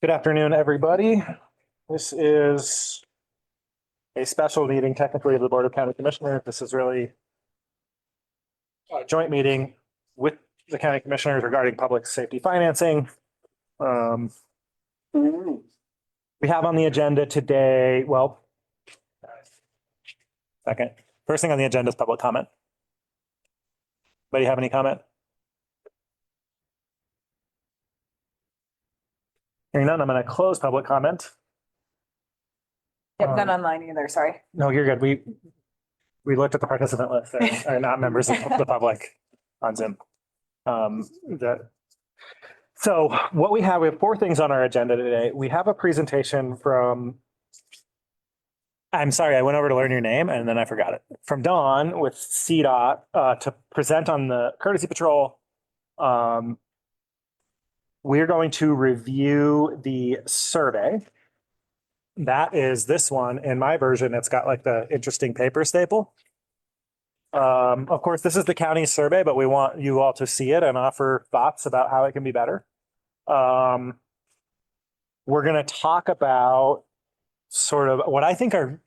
Good afternoon, everybody. This is a special meeting technically of the Board of County Commissioners. This is really a joint meeting with the county commissioners regarding public safety financing. We have on the agenda today, first thing on the agenda is public comment. Anybody have any comment? Hearing none, I'm going to close public comment. Yep, none online either, sorry. No, you're good. We looked at the participant list. They are not members of the public on Zoom. So what we have 4 things on our agenda today. We have a presentation from, I'm sorry, I went over to learn your name and then I forgot it. From Dawn with CDOT to present on the courtesy patrol. We're going to review the survey. That is this one. In my version, it's got like the interesting paper staple. Of course, this is the county survey, but we want you all to see it and offer thoughts about how it can be better. We're going to talk about sort of what I think are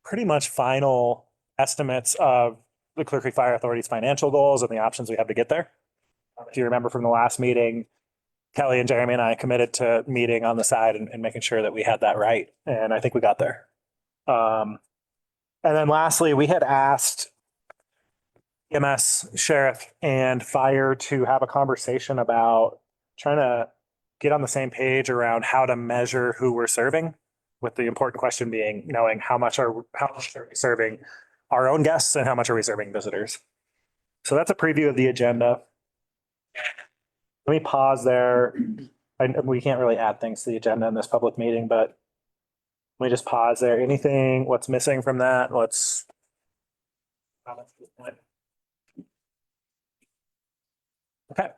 pretty much final estimates of the Clear Creek Fire Authority's financial goals and the options we have to get there. If you remember from the last meeting, Kelly and Jeremy and I committed to meeting on the side and making sure that we had that right. And I think we got there. And then lastly, we had asked EMS, sheriff, and fire to have a conversation about trying to get on the same page around how to measure who we're serving, with the important question being knowing how much are we serving our own guests and how much are we serving visitors. So that's a preview of the agenda. Let me pause there. We can't really add things to the agenda in this public meeting, but let me just pause there. Anything, what's missing from that? Okay.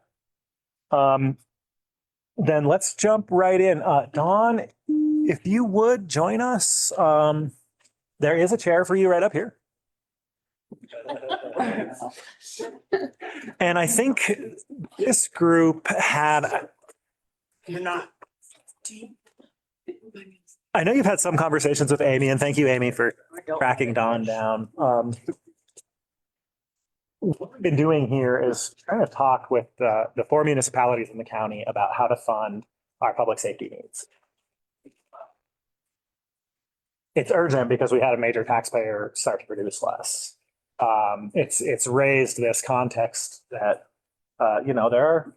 Then let's jump right in. Dawn, if you would join us, there is a chair for you right up here. And I think this group had. You're not. I know you've had some conversations with Amy, and thank you, Amy, for tracking Dawn down. What we've been doing here is trying to talk with the 4 municipalities in the county about how to fund our public safety needs. It's urgent because we had a major taxpayer start to produce less. It's raised this context that, there are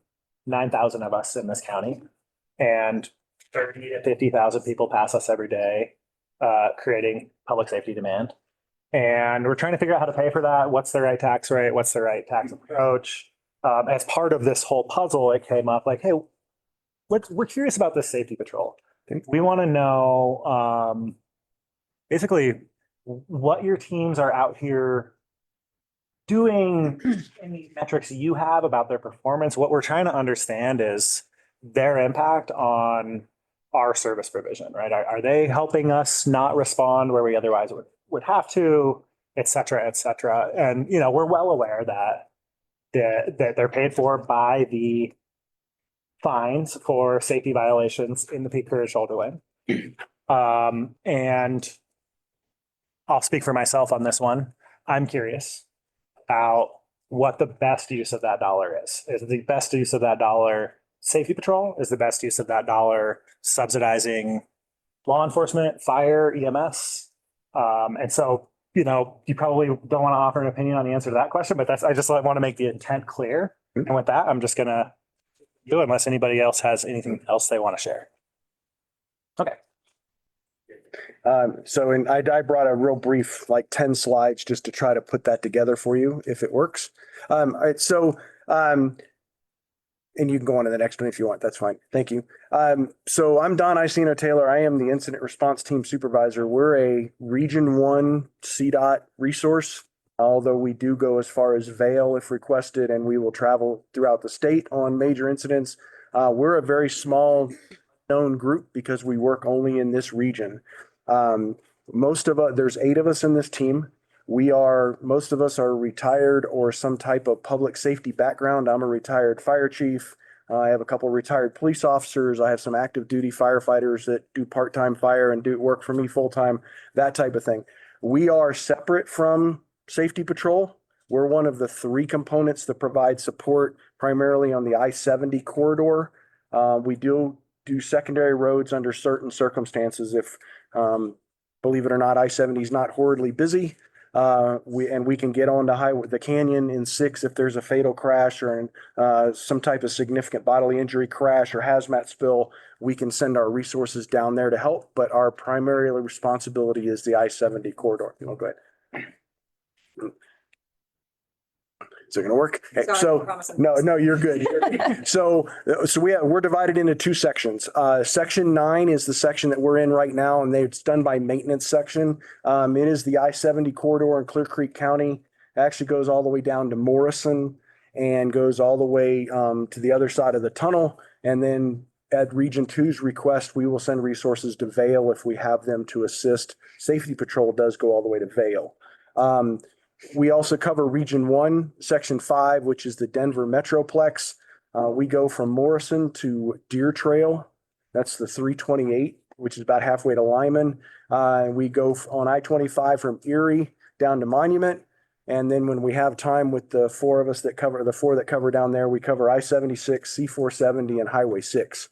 9,000 of us in this county and 30 to 50,000 people pass us every day, creating public safety demand. And we're trying to figure out how to pay for that. What's the right tax rate? What's the right tax approach? As part of this whole puzzle, it came up like, hey, we're curious about this safety patrol. We want to know basically what your teams are out here doing, any metrics you have about their performance. What we're trying to understand is their impact on our service provision, right? Are they helping us not respond where we otherwise would have to, et cetera, et cetera. And, we're well aware that they're paid for by the fines for safety violations in the peak period shoulder lane. And I'll speak for myself on this one. I'm curious about what the best use of that dollar is. Is the best use of that dollar safety patrol? Is the best use of that dollar subsidizing law enforcement, fire, EMS? And so, you probably don't want to offer an opinion on the answer to that question, but I just want to make the intent clear. And with that, I'm just going to do, unless anybody else has anything else they want to share. Okay. I brought a real brief, 10 slides just to try to put that together for you if it works. All right. And you can go on to the next one if you want. That's fine. Thank you. So I'm Don Icino Taylor. I am the Incident Response Team Supervisor. We're a Region 1 CDOT resource, although we do go as far as Vail if requested, and we will travel throughout the state on major incidents. We're a very small known group because we work only in this region. There's 8 of us in this team. Most of us are retired or some type of public safety background. I'm a retired fire chief. I have a couple of retired police officers. I have some active duty firefighters that do part-time fire and do work for me full-time, that type of thing. We are separate from Safety Patrol. We're one of the three components that provide support primarily on the I-70 corridor. We do secondary roads under certain circumstances. If, believe it or not, I-70 is not horribly busy. We can get on the canyon in 6 if there's a fatal crash or some type of significant bodily injury crash or hazmat spill. We can send our resources down there to help, but our primary responsibility is the I-70 corridor. Go ahead. Is it going to work? Okay, Sorry, so I promise. no, you're good. So we're divided into 2 sections. Section 9 is the section that we're in right now, and it's done by maintenance section. It is the I-70 corridor in Clear Creek County. It actually goes all the way down to Morrison and goes all the way to the other side of the tunnel. And then at Region 2's request, we will send resources to Vail if we have them to assist. Safety Patrol does go all the way to Vail. We also cover Region 1, Section 5, which is the Denver Metroplex. We go from Morrison to Deer Trail. That's the 328, which is about halfway to Lyman. We go on I-25 from Erie down to Monument. And then when we have time with the 4 that cover down there, we cover I-76, C-470, and Highway 6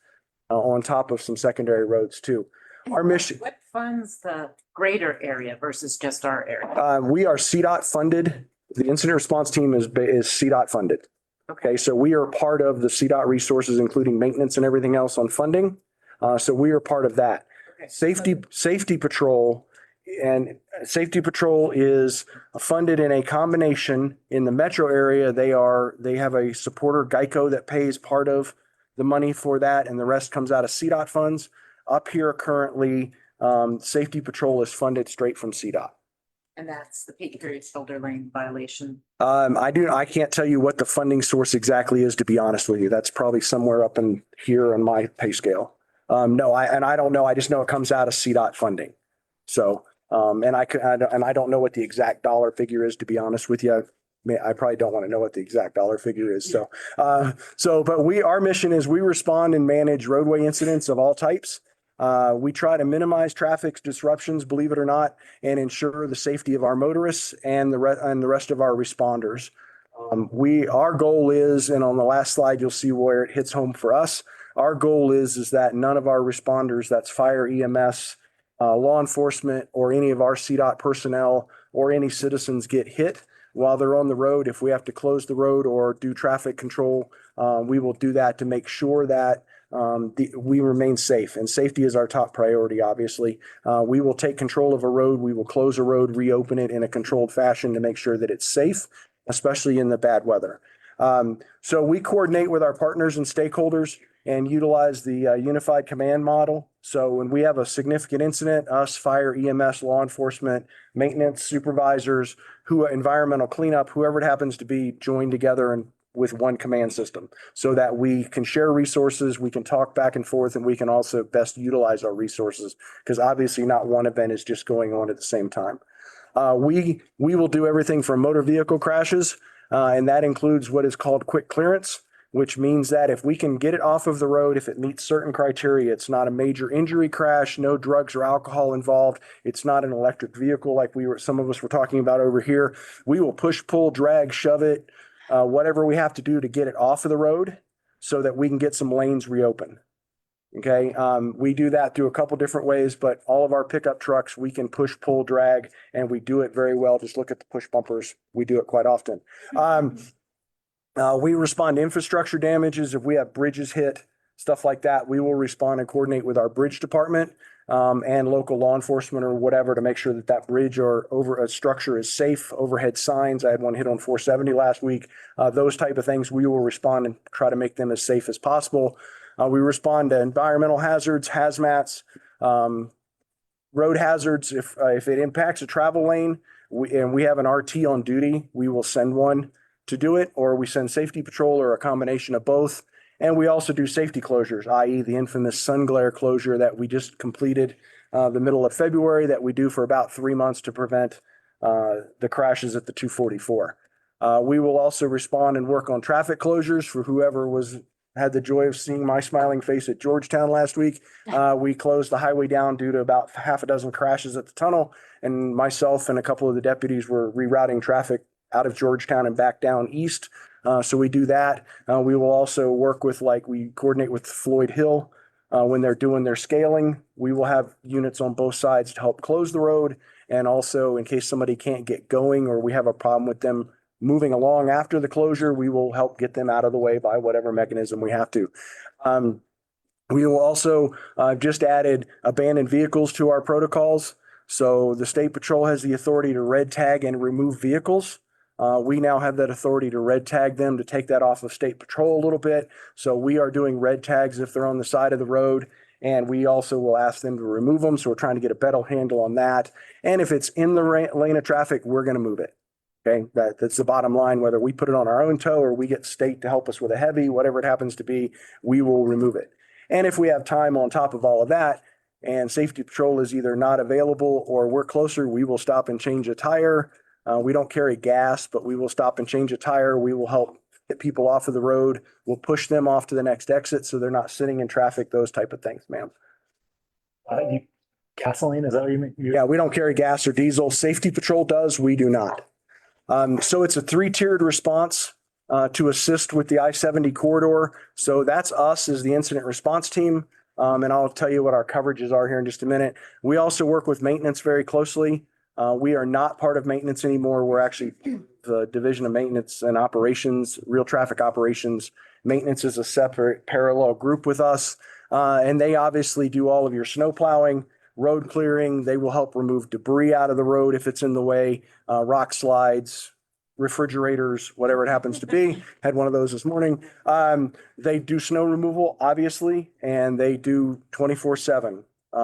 on top of some secondary roads too. Our mission. What funds the greater area versus just our area? We are CDOT funded. The incident response team is CDOT funded. Okay, so we are part of the CDOT resources, including maintenance and everything else on funding. So we are part of that. Okay. Safety Patrol is funded in a combination in the metro area. They have a supporter, Geico, that pays part of the money for that, and the rest comes out of CDOT funds. Up here currently, Safety Patrol is funded straight from CDOT. And that's the peak period shoulder lane violation. I can't tell you what the funding source exactly is, to be honest with you. That's probably somewhere up in here on my pay scale. I don't know. I just know it comes out of CDOT funding. So, and I don't know what the exact dollar figure is, to be honest with you. I probably don't want to know what the exact dollar figure is. So, but our mission is we respond and manage roadway incidents of all types. We try to minimize traffic disruptions, believe it or not, and ensure the safety of our motorists and the rest of our responders. Our goal is, and on the last slide, you'll see where it hits home for us. Our goal is that none of our responders, that's fire, EMS, law enforcement, or any of our CDOT personnel or any citizens get hit while they're on the road. If we have to close the road or do traffic control, we will do that to make sure that we remain safe, and safety is our top priority. Obviously, we will take control of a road. We will close a road, reopen it in a controlled fashion to make sure that it's safe, especially in the bad weather. So we coordinate with our partners and stakeholders and utilize the unified command model. So when we have a significant incident, us, fire, EMS, law enforcement, maintenance, supervisors, environmental cleanup, whoever it happens to be, join together and with one command system so that we can share resources, we can talk back and forth, and we can also best utilize our resources, because obviously not one event is just going on at the same time. We will do everything from motor vehicle crashes, and that includes what is called quick clearance, which means that if we can get it off of the road, if it meets certain criteria, it's not a major injury crash, no drugs or alcohol involved, it's not an electric vehicle like some of us were talking about over here, we will push, pull, drag, shove it, whatever we have to do to get it off of the road so that we can get some lanes reopened. Okay. We do that through a couple different ways, but all of our pickup trucks, we can push, pull, drag, and we do it very well. Just look at the push bumpers. We do it quite often. We respond to infrastructure damages. If we have bridges hit, stuff like that, we will respond and coordinate with our bridge department and local law enforcement or whatever to make sure that that bridge or over a structure is safe. Overhead signs. I had one hit on 470 last week. Those type of things, we will respond and try to make them as safe as possible. We respond to environmental hazards, hazmats, road hazards. If it impacts a travel lane and we have an RT on duty, we will send one to do it, or we send Safety Patrol or a combination of both. And we also do safety closures, i.e. the infamous sun glare closure that we just completed the middle of February that we do for about 3 months to prevent the crashes at the 244. We will also respond and work on traffic closures for whoever had the joy of seeing my smiling face at Georgetown last week. We closed the highway down due to about half a dozen crashes at the tunnel. And myself and a couple of the deputies were rerouting traffic out of Georgetown and back down east. So we do that. We will also work with, we coordinate with Floyd Hill when they're doing their scaling. We will have units on both sides to help close the road. And also in case somebody can't get going or we have a problem with them moving along after the closure, we will help get them out of the way by whatever mechanism we have to. We will also just added abandoned vehicles to our protocols. So the state patrol has the authority to red tag and remove vehicles. We now have that authority to red tag them to take that off of state patrol a little bit. So we are doing red tags if they're on the side of the road. And we also will ask them to remove them. So we're trying to get a better handle on that. And if it's in the lane of traffic, we're going to move it. Okay, that's the bottom line. Whether we put it on our own tow or we get state to help us with a heavy, whatever it happens to be, we will remove it. And if we have time on top of all of that and safety patrol is either not available or we're closer, we will stop and change a tire. We don't carry gas, but we will stop and change a tire. We will help get people off of the road. We'll push them off to the next exit so they're not sitting in traffic, those type of things, ma'am. Gasoline, is that what you mean? Yeah, we don't carry gas or diesel. Safety patrol does, we do not. So it's a three-tiered response to assist with the I-70 corridor. So that's us as the incident response team. And I'll tell you what our coverages are here in just a minute. We also work with maintenance very closely. We are not part of maintenance anymore. We're actually the Division of Maintenance and Operations, Real Traffic Operations. Maintenance is a separate parallel group with us. And they obviously do all of your snow plowing, road clearing. They will help remove debris out of the road if it's in the way, rock slides, refrigerators, whatever it happens to be. Had one of those this morning. They do snow removal, obviously, and they do 24/7.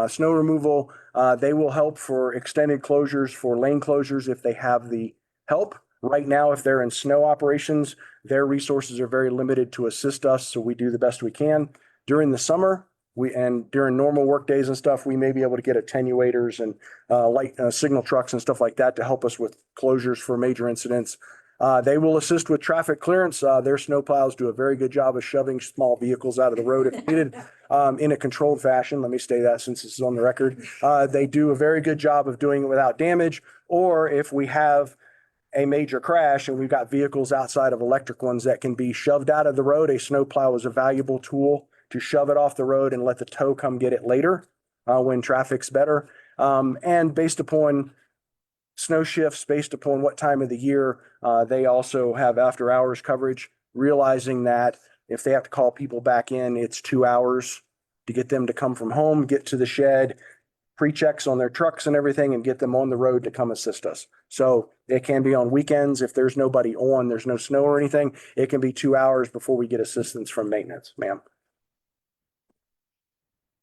Snow removal, they will help for extended closures, for lane closures if they have the help. Right now, if they're in snow operations, their resources are very limited to assist us, so we do the best we can. During the summer, and during normal work days and stuff, we may be able to get attenuators and light signal trucks and stuff like that to help us with closures for major incidents. They will assist with traffic clearance. Their snowplows do a very good job of shoving small vehicles out of the road if needed in a controlled fashion. Let me say that since this is on the record. They do a very good job of doing it without damage, or if we have a major crash and we've got vehicles outside of electric ones that can be shoved out of the road, a snowplow is a valuable tool to shove it off the road and let the tow come get it later when traffic's better. And based upon snow shifts, based upon what time of the year, they also have after hours coverage, realizing that if they have to call people back in, it's 2 hours to get them to come from home, get to the shed, pre-checks on their trucks and everything, and get them on the road to come assist us. So it can be on weekends. If there's nobody on, there's no snow or anything, it can be 2 hours before we get assistance from maintenance, ma'am.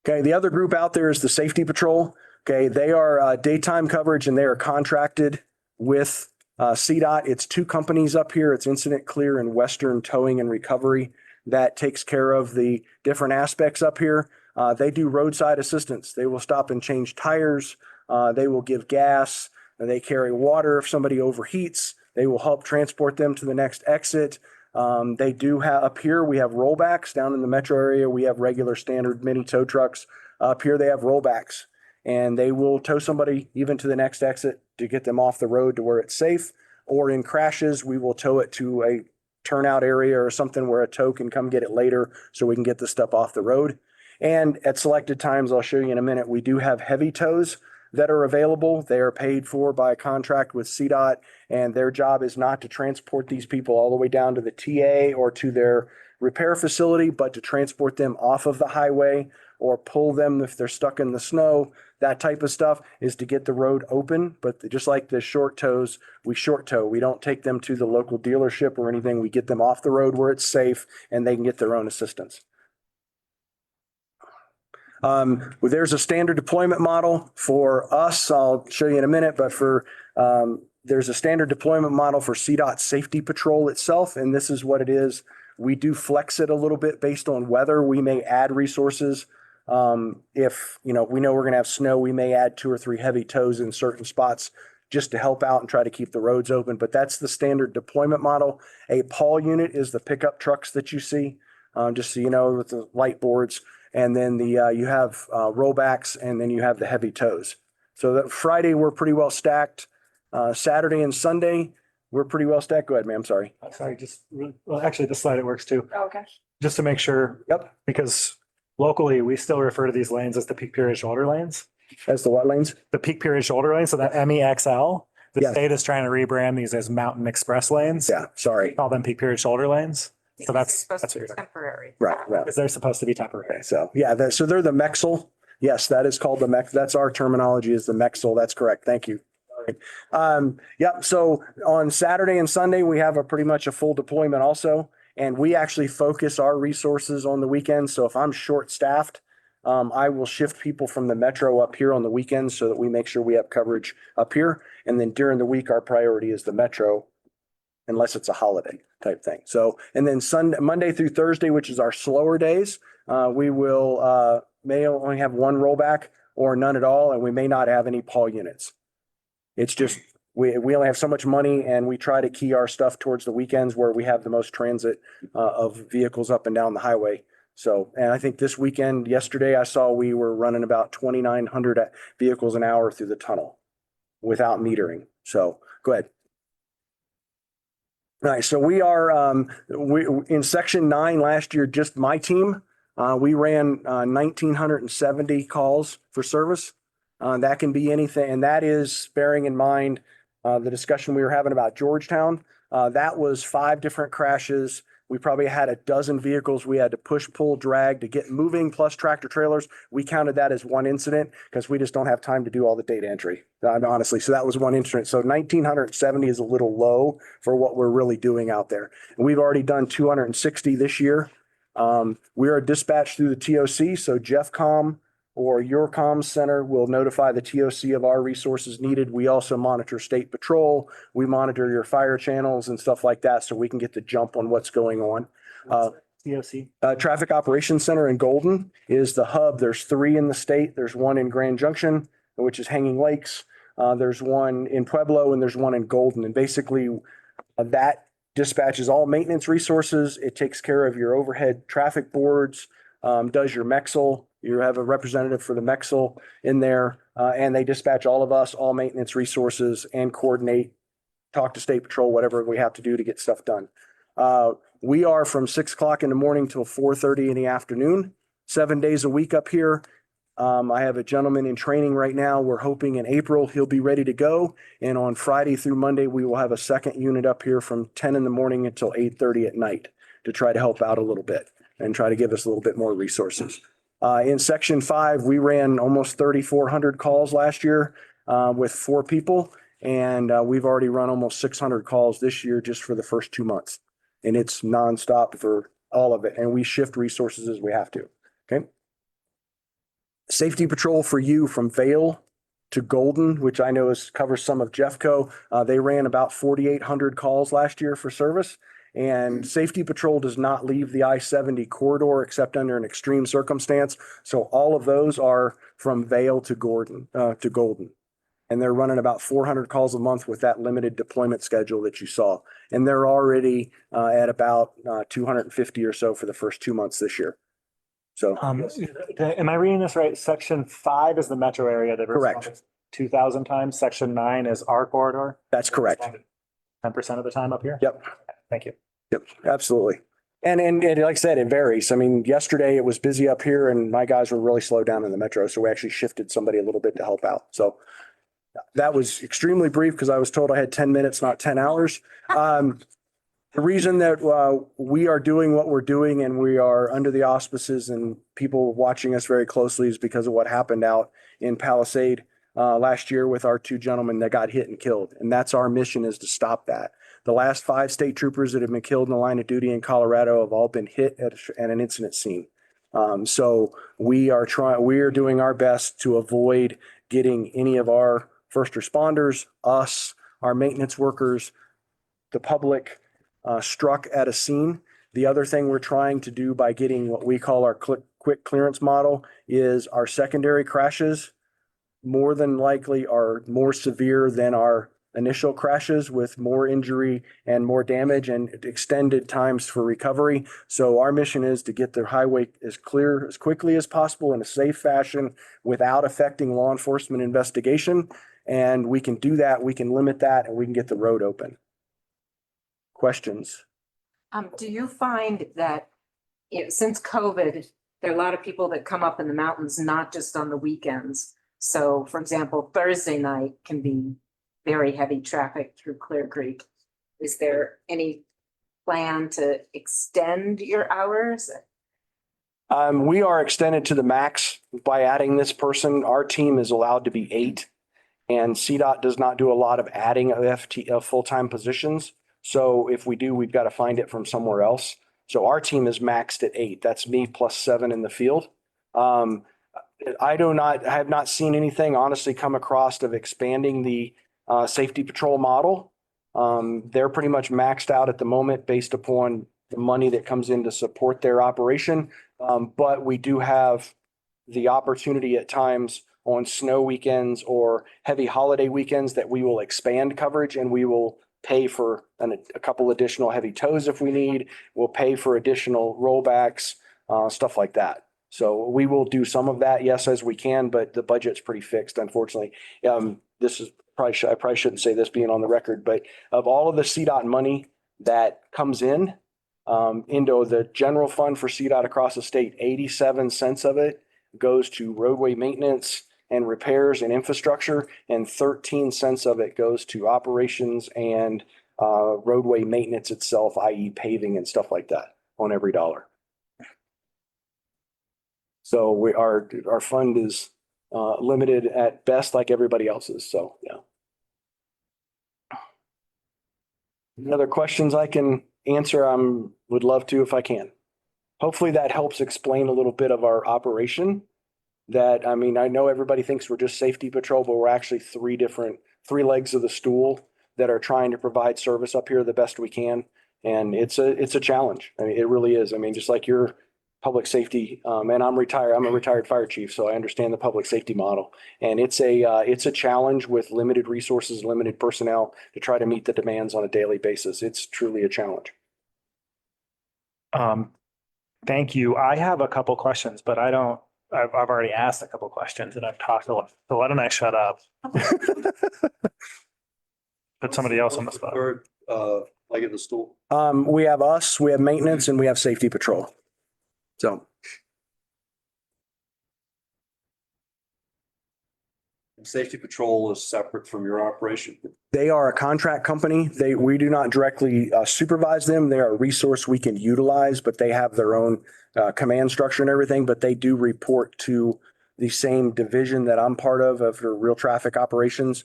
Okay, the other group out there is the safety patrol. Okay, they are daytime coverage and they are contracted with CDOT. It's two companies up here. It's Incident Clear and Western Towing and Recovery that takes care of the different aspects up here. They do roadside assistance. They will stop and change tires. They will give gas. They carry water if somebody overheats. They will help transport them to the next exit. They do have up here, we have rollbacks. Down in the metro area, we have regular standard mini tow trucks. Up here, they have rollbacks, and they will tow somebody even to the next exit to get them off the road to where it's safe. Or in crashes, we will tow it to a turnout area or something where a tow can come get it later so we can get the stuff off the road. And at selected times, I'll show you in a minute, we do have heavy tows that are available. They are paid for by a contract with CDOT, and their job is not to transport these people all the way down to the TA or to their repair facility, but to transport them off of the highway or pull them if they're stuck in the snow. That type of stuff is to get the road open. But just like the short tows, we short tow. We don't take them to the local dealership or anything. We get them off the road where it's safe and they can get their own assistance. There's a standard deployment model for us. I'll show you in a minute, but there's a standard deployment model for CDOT Safety Patrol itself, and this is what it is. We do flex it a little bit based on weather. We may add resources. If we know we're going to have snow, we may add 2 or 3 heavy tows in certain spots just to help out and try to keep the roads open. But that's the standard deployment model. A PAL unit is the pickup trucks that you see. just so you know, with the light boards. And then you have rollbacks, and then you have the heavy tows. So that Friday, we're pretty well stacked. Saturday and Sunday, we're pretty well stacked. Go ahead, ma'am. Sorry. Sorry, well, actually, this slide, it works too, Oh, okay. just to make sure. Yep. Because locally, we still refer to these lanes as the peak period shoulder lanes, That's the what lanes? the peak period shoulder lanes. So that MEXL, the Yes. state is trying to rebrand these as mountain express lanes. Yeah, sorry. Call them peak period shoulder lanes. So that's Supposed what to you're be talking temporary. Right, right. because they're supposed to be temporary. Okay, so yeah, so they're the Mexel. Yes, that is called the Mex. That's our terminology is the Mexel. That's correct. Thank you. Yeah, so on Saturday and Sunday, we have pretty much a full deployment also. And we actually focus our resources on the weekends. So if I'm short staffed, I will shift people from the metro up here on the weekends so that we make sure we have coverage up here. And then during the week, our priority is the metro unless it's a holiday type thing. So, and then Monday through Thursday, which is our slower days, we will may only have one rollback or none at all, and we may not have any Paul units. It's just we only have so much money, and we try to key our stuff towards the weekends where we have the most transit of vehicles up and down the highway. So, and I think this weekend, yesterday, I saw we were running about 2,900 vehicles an hour through the tunnel without metering. So, go ahead. All right, so we are we in section 9 last year, just my team, we ran 1,970 calls for service. That can be anything, and that is bearing in mind the discussion we were having about Georgetown. That was 5 different crashes. We probably had a dozen vehicles we had to push, pull, drag to get moving, plus tractor trailers. We counted that as one incident because we just don't have time to do all the data entry, honestly. So that was one incident. So 1,970 is a little low for what we're really doing out there. And we've already done 260 this year. We are dispatched through the TOC. So JeffCom or your comms center will notify the TOC of our resources needed. We also monitor state patrol. We monitor your fire channels and stuff like that so we can get the jump on what's going on. TOC. Traffic Operations Center in Golden is the hub. There's 3 in the state. There's one in Grand Junction, which is Hanging Lakes. There's one in Pueblo, and there's one in Golden. And basically that dispatches all maintenance resources. It takes care of your overhead traffic boards, does your Mexel. You have a representative for the Mexel in there, and they dispatch all of us, all maintenance resources, and coordinate, talk to State Patrol, whatever we have to do to get stuff done. We are from 6 o'clock in the morning till 4:30 in the afternoon, 7 days a week up here. I have a gentleman in training right now. We're hoping in April he'll be ready to go. And on Friday through Monday, we will have a second unit up here from 10 in the morning until 8:30 at night to try to help out a little bit and try to give us a little bit more resources. In section 5, we ran almost 3,400 calls last year with 4 people. And we've already run almost 600 calls this year just for the first 2 months. And it's nonstop for all of it. And we shift resources as we have to. Okay. Safety patrol for you from Vale to Golden, which I know covers some of Jeffco. They ran about 4,800 calls last year for service. And safety patrol does not leave the I-70 corridor except under an extreme circumstance. So all of those are from Vale to Golden. And they're running about 400 calls a month with that limited deployment schedule that you saw. And they're already at about 250 or so for the first 2 months this year. So Am I reading this right? Section 5 is the metro area that Correct. responded 2,000 times. Section 9 is our corridor. that's correct. 10% of the time up here? Yep. Thank you. Yep, absolutely. And like I said, it varies. I mean, yesterday it was busy up here and my guys were really slowed down in the metro. So we actually shifted somebody a little bit to help out. So that was extremely brief because I was told I had 10 minutes, not 10 hours. The reason that we are doing what we're doing and we are under the auspices and people watching us very closely is because of what happened out in Palisade last year with our 2 gentlemen that got hit and killed. And that's our mission, is to stop that. The last 5 state troopers that have been killed in the line of duty in Colorado have all been hit at an incident scene. So we are doing our best to avoid getting any of our first responders, us, our maintenance workers, the public struck at a scene. The other thing we're trying to do by getting what we call our quick clearance model is our secondary crashes more than likely are more severe than our initial crashes with more injury and more damage and extended times for recovery. So our mission is to get the highway as clear as quickly as possible in a safe fashion without affecting law enforcement investigation. And we can do that, we can limit that, and we can get the road open. Questions? Do you find that, since COVID, there are a lot of people that come up in the mountains, not just on the weekends. So for example, Thursday night can be very heavy traffic through Clear Creek. Is there any plan to extend your hours? We are extended to the max by adding this person. Our team is allowed to be 8. And CDOT does not do a lot of adding of full-time positions. So if we do, we've got to find it from somewhere else. So our team is maxed at 8. That's me plus 7 in the field. I have not seen anything honestly come across of expanding the safety patrol model. They're pretty much maxed out at the moment based upon the money that comes in to support their operation. But we do have the opportunity at times on snow weekends or heavy holiday weekends that we will expand coverage, and we will pay for a couple additional heavy tows if we need. We'll pay for additional rollbacks, stuff like that. So we will do some of that, yes, as we can, but the budget's pretty fixed, unfortunately. This is I probably shouldn't say this being on the record, but of all of the CDOT money that comes in into the general fund for CDOT across the state, 87 cents of it goes to roadway maintenance and repairs and infrastructure, and 13 cents of it goes to operations and roadway maintenance itself, i.e. paving and stuff like that on every dollar. So our fund is limited at best like everybody else's. So, yeah. Any other questions I can answer? Would love to if I can. Hopefully that helps explain a little bit of our operation. That, I mean, I know everybody thinks we're just safety patrol, but we're actually three legs of the stool that are trying to provide service up here the best we can. And it's a challenge. I mean, it really is. I mean, just like your public safety, and I'm a retired fire chief, so I understand the public safety model. And it's a challenge with limited resources, limited personnel to try to meet the demands on a daily basis. It's truly a challenge. Thank you. I have a couple questions, but I've already asked a couple questions and I've talked a lot. So why don't I shut up? Put somebody else on the spot. Like in the stool. We have maintenance, and we have safety patrol. So Safety patrol is separate from your operation. they are a contract company. We do not directly supervise them. They are a resource we can utilize, but they have their own command structure and everything, but they do report to the same division that I'm part of for real traffic operations.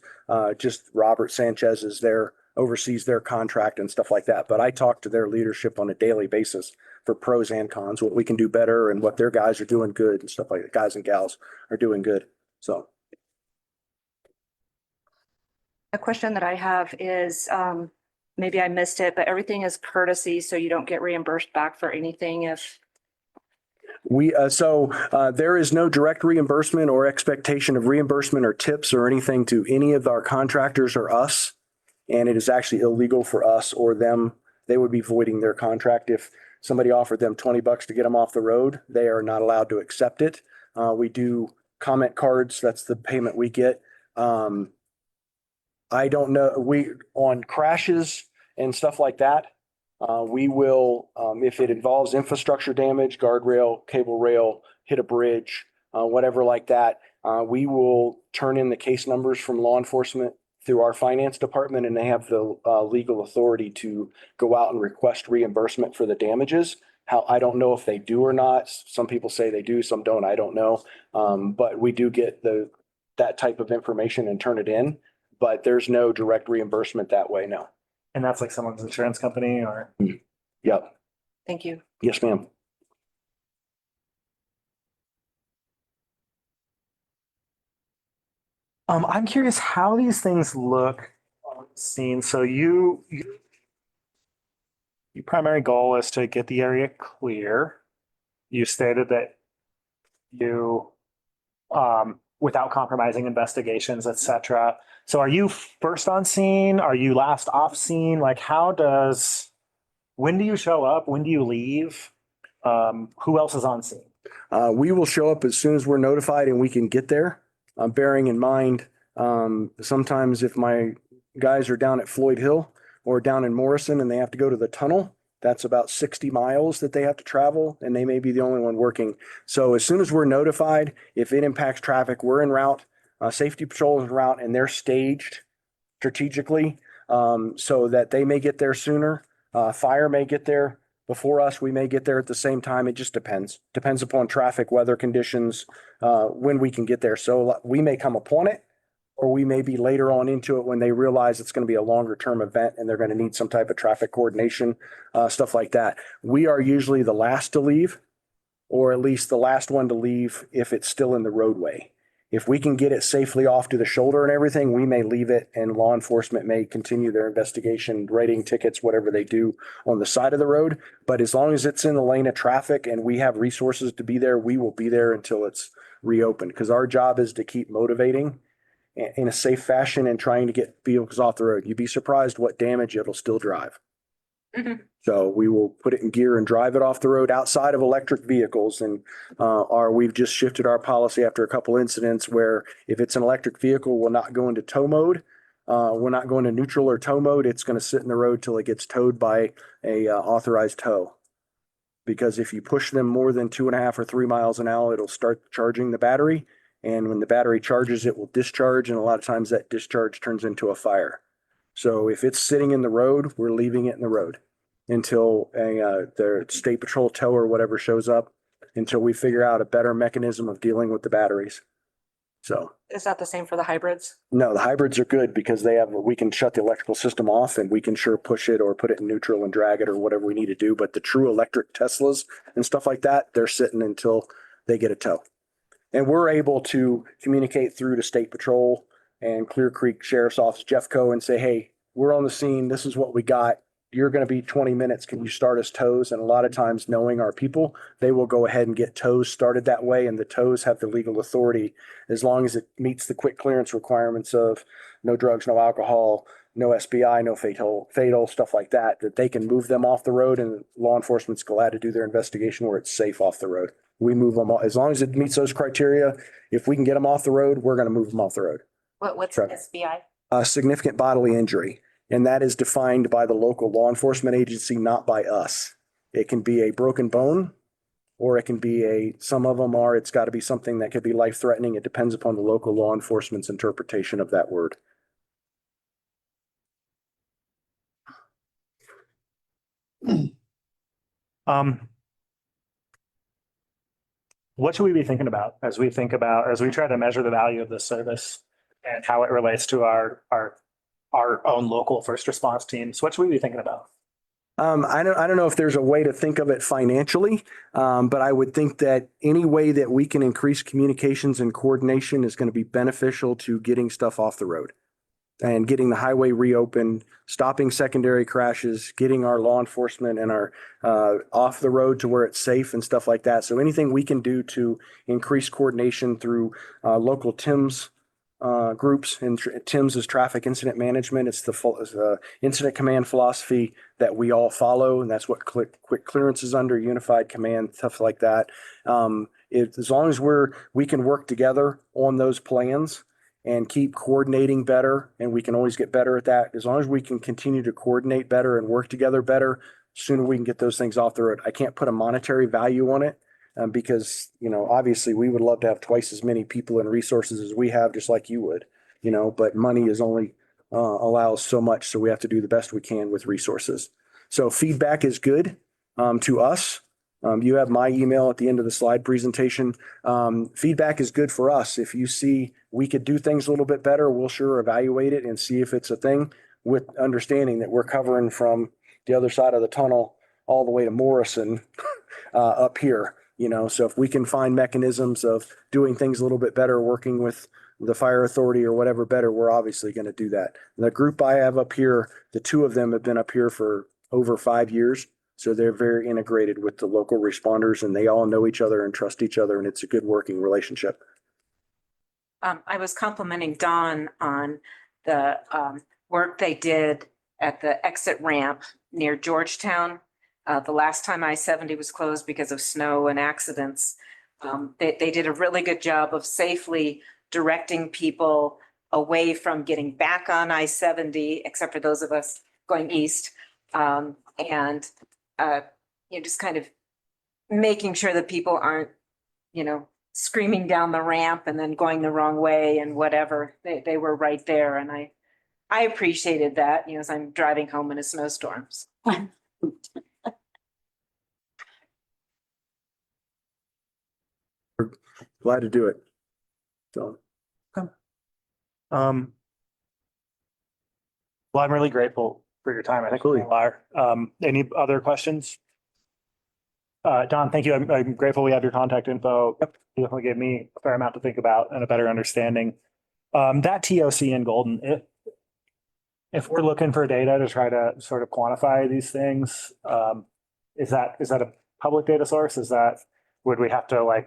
Just Robert Sanchez oversees their contract and stuff like that. But I talk to their leadership on a daily basis for pros and cons, what we can do better and what their guys are doing good and stuff like that. Guys and gals are doing good. So. A question that I have is, maybe I missed it, but everything is courtesy, so you don't get reimbursed back for anything if. There is no direct reimbursement or expectation of reimbursement or tips or anything to any of our contractors or us. And it is actually illegal for us or them. They would be voiding their contract. If somebody offered them $20 to get them off the road, they are not allowed to accept it. We do comment cards. That's the payment we get. I don't know, on crashes and stuff like that, we will, if it involves infrastructure damage, guardrail, cable rail, hit a bridge, whatever like that, we will turn in the case numbers from law enforcement through our finance department, and they have the legal authority to go out and request reimbursement for the damages. I don't know if they do or not. Some people say they do, some don't. I don't know. But we do get that type of information and turn it in. But there's no direct reimbursement that way, no. And that's like someone's insurance company or? Yep. Thank you. Yes, ma'am. I'm curious how these things look on the scene. So your primary goal is to get the area clear. You stated that you without compromising investigations, et cetera. So are you first on scene? Are you last off scene? Like when do you show up? When do you leave? Who else is on scene? We will show up as soon as we're notified and we can get there. Bearing in mind, sometimes if my guys are down at Floyd Hill or down in Morrison and they have to go to the tunnel, that's about 60 miles that they have to travel and they may be the only one working. So as soon as we're notified, if it impacts traffic, we're en route. Safety patrol is en route and they're staged strategically so that they may get there sooner. Fire may get there before us. We may get there at the same time. It just depends. Depends upon traffic, weather conditions, when we can get there. So we may come upon it, or we may be later on into it when they realize it's going to be a longer term event and they're going to need some type of traffic coordination, stuff like that. We are usually the last to leave, or at least the last one to leave if it's still in the roadway. If we can get it safely off to the shoulder and everything, we may leave it and law enforcement may continue their investigation, writing tickets, whatever they do on the side of the road. But as long as it's in the lane of traffic and we have resources to be there, we will be there until it's reopened. Because our job is to keep motivating in a safe fashion and trying to get vehicles off the road. You'd be surprised what damage it'll still drive. So we will put it in gear and drive it off the road outside of electric vehicles. And we've just shifted our policy after a couple incidents where if it's an electric vehicle, we'll not go into tow mode. We're not going to neutral or tow mode. It's going to sit in the road till it gets towed by a authorized tow. Because if you push them more than 2.5 or 3 miles an hour, it'll start charging the battery. And when the battery charges, it will discharge. And a lot of times that discharge turns into a fire. So if it's sitting in the road, we're leaving it in the road until the state patrol tow or whatever shows up, until we figure out a better mechanism of dealing with the batteries. So Is that the same for the hybrids? no, the hybrids are good because we can shut the electrical system off and we can sure push it or put it in neutral and drag it or whatever we need to do. But the true electric Teslas and stuff like that, they're sitting until they get a tow. And we're able to communicate through to State Patrol and Clear Creek Sheriff's Office, Jeffco, and say, hey, we're on the scene. This is what we got. You're going to be 20 minutes. Can you start us tows? And a lot of times, knowing our people, they will go ahead and get tows started that way. And the tows have the legal authority as long as it meets the quick clearance requirements of no drugs, no alcohol, no SBI, no fatal, stuff like that, that they can move them off the road and law enforcement's glad to do their investigation where it's safe off the road. We move them as long as it meets those criteria. If we can get them off the road, we're going to move them off the road. What's Sure. SBI? Significant bodily injury. And that is defined by the local law enforcement agency, not by us. It can be a broken bone, or it can be some of them are, it's got to be something that could be life threatening. It depends upon the local law enforcement's interpretation of that word. What should we be thinking about as we try to measure the value of this service and how it relates to our own local first response teams? What should we be thinking about? I don't know if there's a way to think of it financially, but I would think that any way that we can increase communications and coordination is going to be beneficial to getting stuff off the road and getting the highway reopened, stopping secondary crashes, getting our law enforcement and our off the road to where it's safe and stuff like that. So anything we can do to increase coordination through local TIMS groups, and TIMS is traffic incident management. It's the incident command philosophy that we all follow, and that's what quick clearance is under, unified command, stuff like that. As long as we can work together on those plans and keep coordinating better, and we can always get better at that. As long as we can continue to coordinate better and work together better, sooner we can get those things off the road. I can't put a monetary value on it. Because, obviously we would love to have twice as many people and resources as we have, just like you would, but money is only allows so much. So we have to do the best we can with resources. So feedback is good to us. You have my email at the end of the slide presentation. Feedback is good for us. If you see we could do things a little bit better, we'll sure evaluate it and see if it's a thing, with understanding that we're covering from the other side of the tunnel all the way to Morrison up here. So if we can find mechanisms of doing things a little bit better, working with the fire authority or whatever better, we're obviously going to do that. The group I have up here, the two of them have been up here for over 5 years. So they're very integrated with the local responders and they all know each other and trust each other. And it's a good working relationship. I was complimenting Dawn on the work they did at the exit ramp near Georgetown. The last time I-70 was closed because of snow and accidents. They did a really good job of safely directing people away from getting back on I-70, except for those of us going east. Just kind of making sure that people aren't, screaming down the ramp and then going the wrong way and whatever. They were right there, and I appreciated that, as I'm driving home in a snowstorm. Glad to do it. So. Well, I'm really grateful for your time. I think we Absolutely. all are. Any other questions? Don, thank you. I'm grateful we have your contact info. You definitely gave me a fair amount to think about and a better understanding. That TOC in Golden, if we're looking for data to try to sort of quantify these things, is that a public data source? Would we have to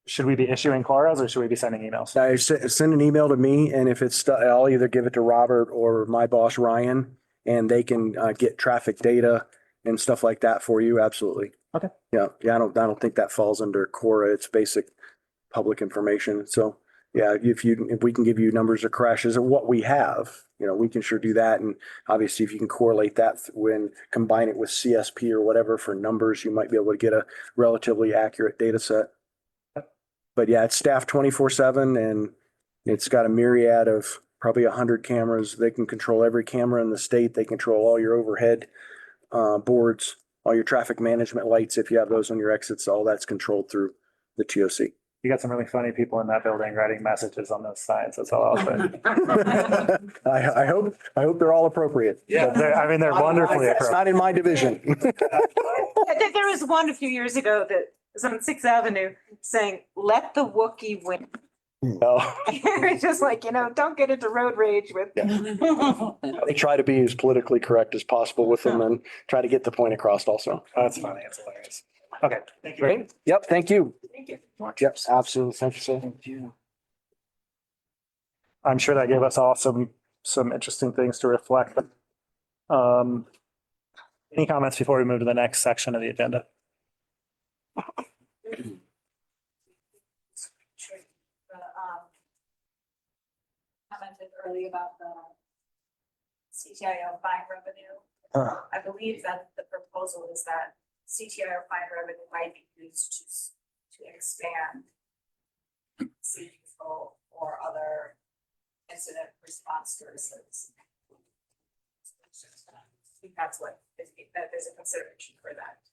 should we be issuing Claras or should we be sending emails? I send an email to me, and if it's, I'll either give it to Robert or my boss, Ryan, and they can get traffic data and stuff like that for you. Absolutely. Okay. Yeah. I don't think that falls under Cora. It's basic public information. So yeah, if we can give you numbers of crashes and what we have, we can sure do that. And obviously, if you can correlate that when combine it with CSP or whatever for numbers, you might be able to get a relatively accurate data set. But yeah, it's staffed 24/7, and it's got a myriad of probably 100 cameras. They can control every camera in the state. They control all your overhead boards, all your traffic management lights. If you have those on your exits, all that's controlled through the TOC. You got some really funny people in that building writing messages on those signs. That's all I'll say. I hope they're all appropriate. They're wonderfully It's appropriate. not in my division. There was one a few years ago that was on 6th Avenue saying, "Let the Wookiee win." No. It's just don't get into road rage with. They try to be as politically correct as possible with them and try to get the point across also. That's funny. It's hilarious. Okay. Thank you. Great. Yep. Thank you. Thank you. Yep. Absolutely. Thank you. I'm sure that gave us all some interesting things to reflect. Any comments before we move to the next section of the agenda? Commented early about the CTIO fine revenue. I believe that the proposal is that CTIO fine revenue might be used to expand sea control or other incident response services. I think that's that there's a consideration for that.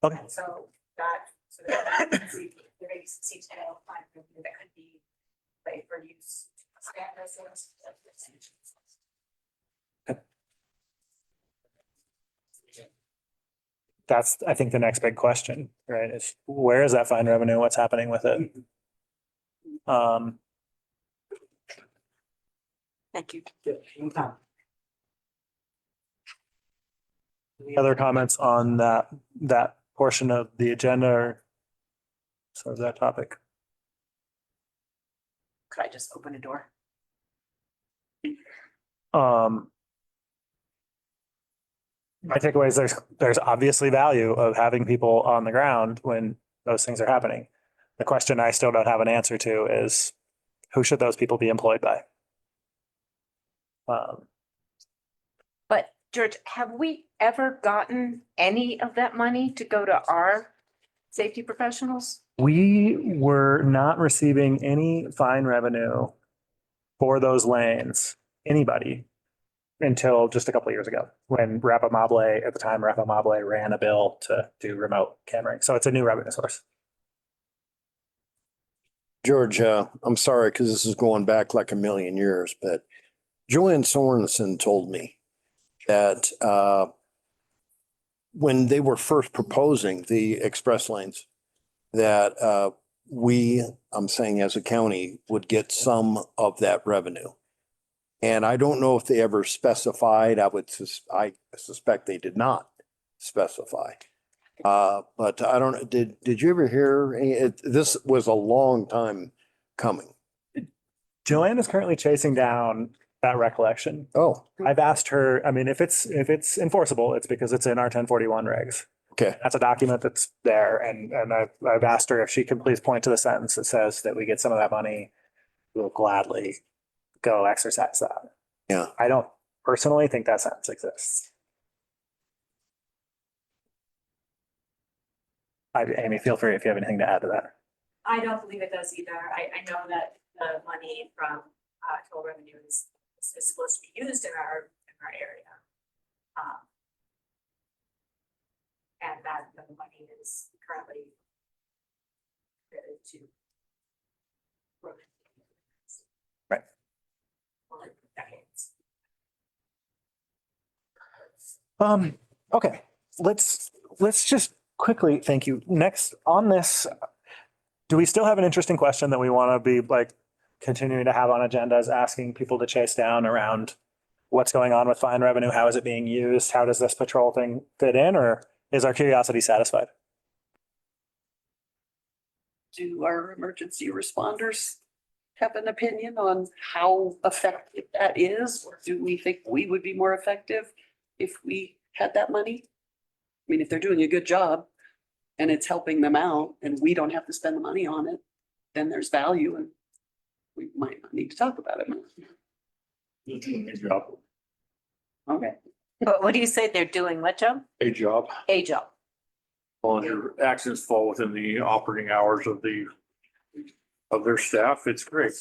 Okay. And so that there may be some CTIO fine revenue that could be played for use to expand those services. That's, I think, the next big question, right? Is where is that fine revenue? What's happening with it? Thank you. Any other comments on that portion of the agenda or sort of that topic? Could I just open a door? My takeaway is there's obviously value of having people on the ground when those things are happening. The question I still don't have an answer to is who should those people be employed by? But George, have we ever gotten any of that money to go to our safety professionals? We were not receiving any fine revenue for those lanes, anybody, until just a couple of years ago when Rapamable, at the time, Rapamable ran a bill to do remote cameras. So it's a new revenue source. George, I'm sorry, because this is going back like a million years, but Joanne Sorensen told me that when they were first proposing the express lanes, that I'm saying as a county, would get some of that revenue. And I don't know if they ever specified, I suspect they did not specify. But I don't, did you ever hear, this was a long time coming. Joanne is currently chasing down that recollection. Oh, I've asked her, I mean, if it's enforceable, it's because it's in our 1041 regs. okay. That's a document that's there, and I've asked her if she can please point to the sentence that says that we get some of that money. We'll gladly go exercise that. Yeah. I don't personally think that sentence exists. Amy, feel free if you have anything to add to that. I don't believe it does either. I know that the money from toll revenue is supposed to be used in our area. And that the money is currently committed to. Right. For decades. Okay, let's just quickly, thank you. Next on this, do we still have an interesting question that we want to be like continuing to have on agendas, asking people to chase down around what's going on with fine revenue? How is it being used? How does this patrol thing fit in, or is our curiosity satisfied? Do our emergency responders have an opinion on how effective that is? Or do we think we would be more effective if we had that money? I mean, if they're doing a good job and it's helping them out and we don't have to spend the money on it, then there's value and we might not need to talk about it. Okay. But what do you say? They're doing what job? A job. A job. Well, your accidents fall within the operating hours of their staff, it's great.